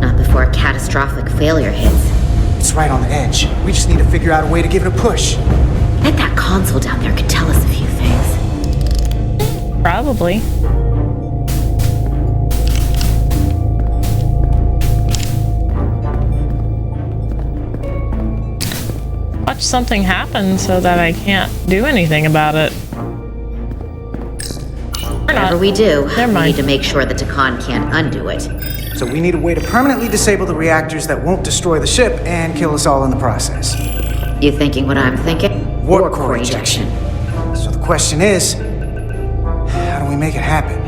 Not before a catastrophic failure hits. It's right on the edge. We just need to figure out a way to give it a push. I bet that console down there could tell us a few things. Probably. Watch something happen so that I can't do anything about it. Whatever we do, Never we mind. need to make sure the Takan can't undo it. So we need a way to permanently disable the reactors that won't destroy the ship and kill us all in the process. You thinking what I'm thinking? Warp core ejection. So the question is, how do we make it happen?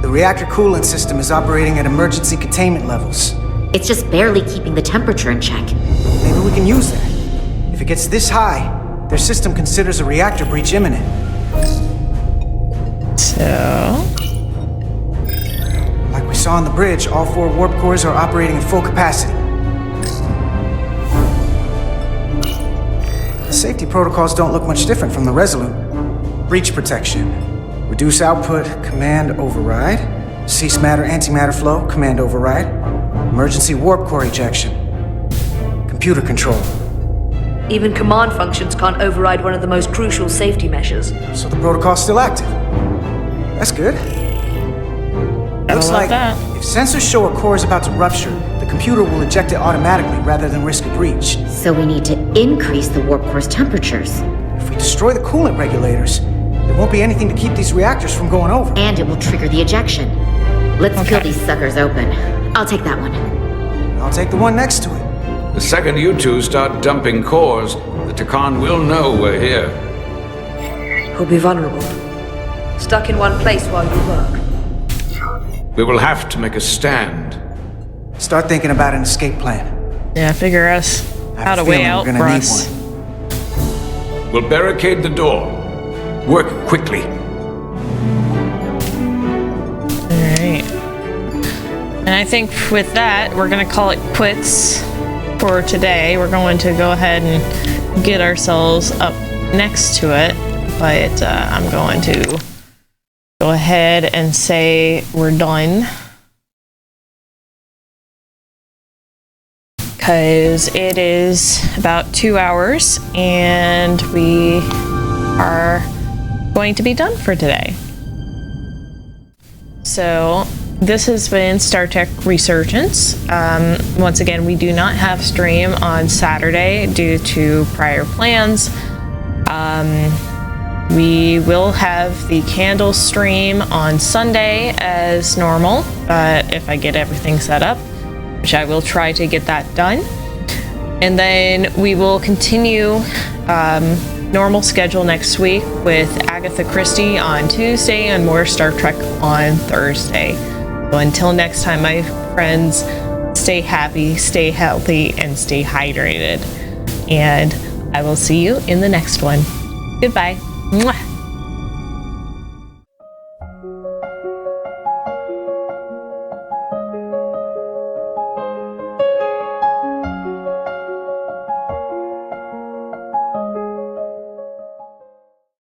The reactor coolant system is operating at emergency containment levels. It's just barely keeping the temperature in check. Maybe we can use that. If it gets this high, their system considers a reactor breach imminent. So... Like we saw on the bridge, all 4 warp cores are operating at full capacity. The safety protocols don't look much different from the Resolute. Breach protection. Reduce output, command override. Cease matter, antimatter flow, command override. Emergency warp core ejection. Computer control. Even command functions can't override one of the most crucial safety measures. So the protocol's still active. That's good. Looks like if sensors show a core is about to rupture, the computer will eject it automatically rather than risk a breach. So we need to increase the warp core's temperatures. If we destroy the coolant regulators, there won't be anything to keep these reactors from going over. And it will trigger the ejection. Let's peel these suckers open. I'll take that one. I'll take the one next to it. The second you two start dumping cores, the Takan will know we're here. We'll be vulnerable. Stuck in one place while you work. We will have to make a stand. Start thinking about an escape plan. Yeah, figure us out a way out for us. We'll barricade the door. Work quickly. Alright. And I think with that, we're going to call it quits for today. We're going to go ahead and get ourselves up next to it. But I'm going to go ahead and say we're done. Because it is about 2 hours and we are going to be done for today. So this has been Star Trek Resurgence. Once again, we do not have stream on Saturday due to prior plans. We will have the candle stream on Sunday as normal, if I get everything set up, which I will try to get that done. And then we will continue normal schedule next week with Agatha Christie on Tuesday and more Star Trek on Thursday. So until next time, my friends, stay happy, stay healthy, and stay hydrated. And I will see you in the next one. Goodbye.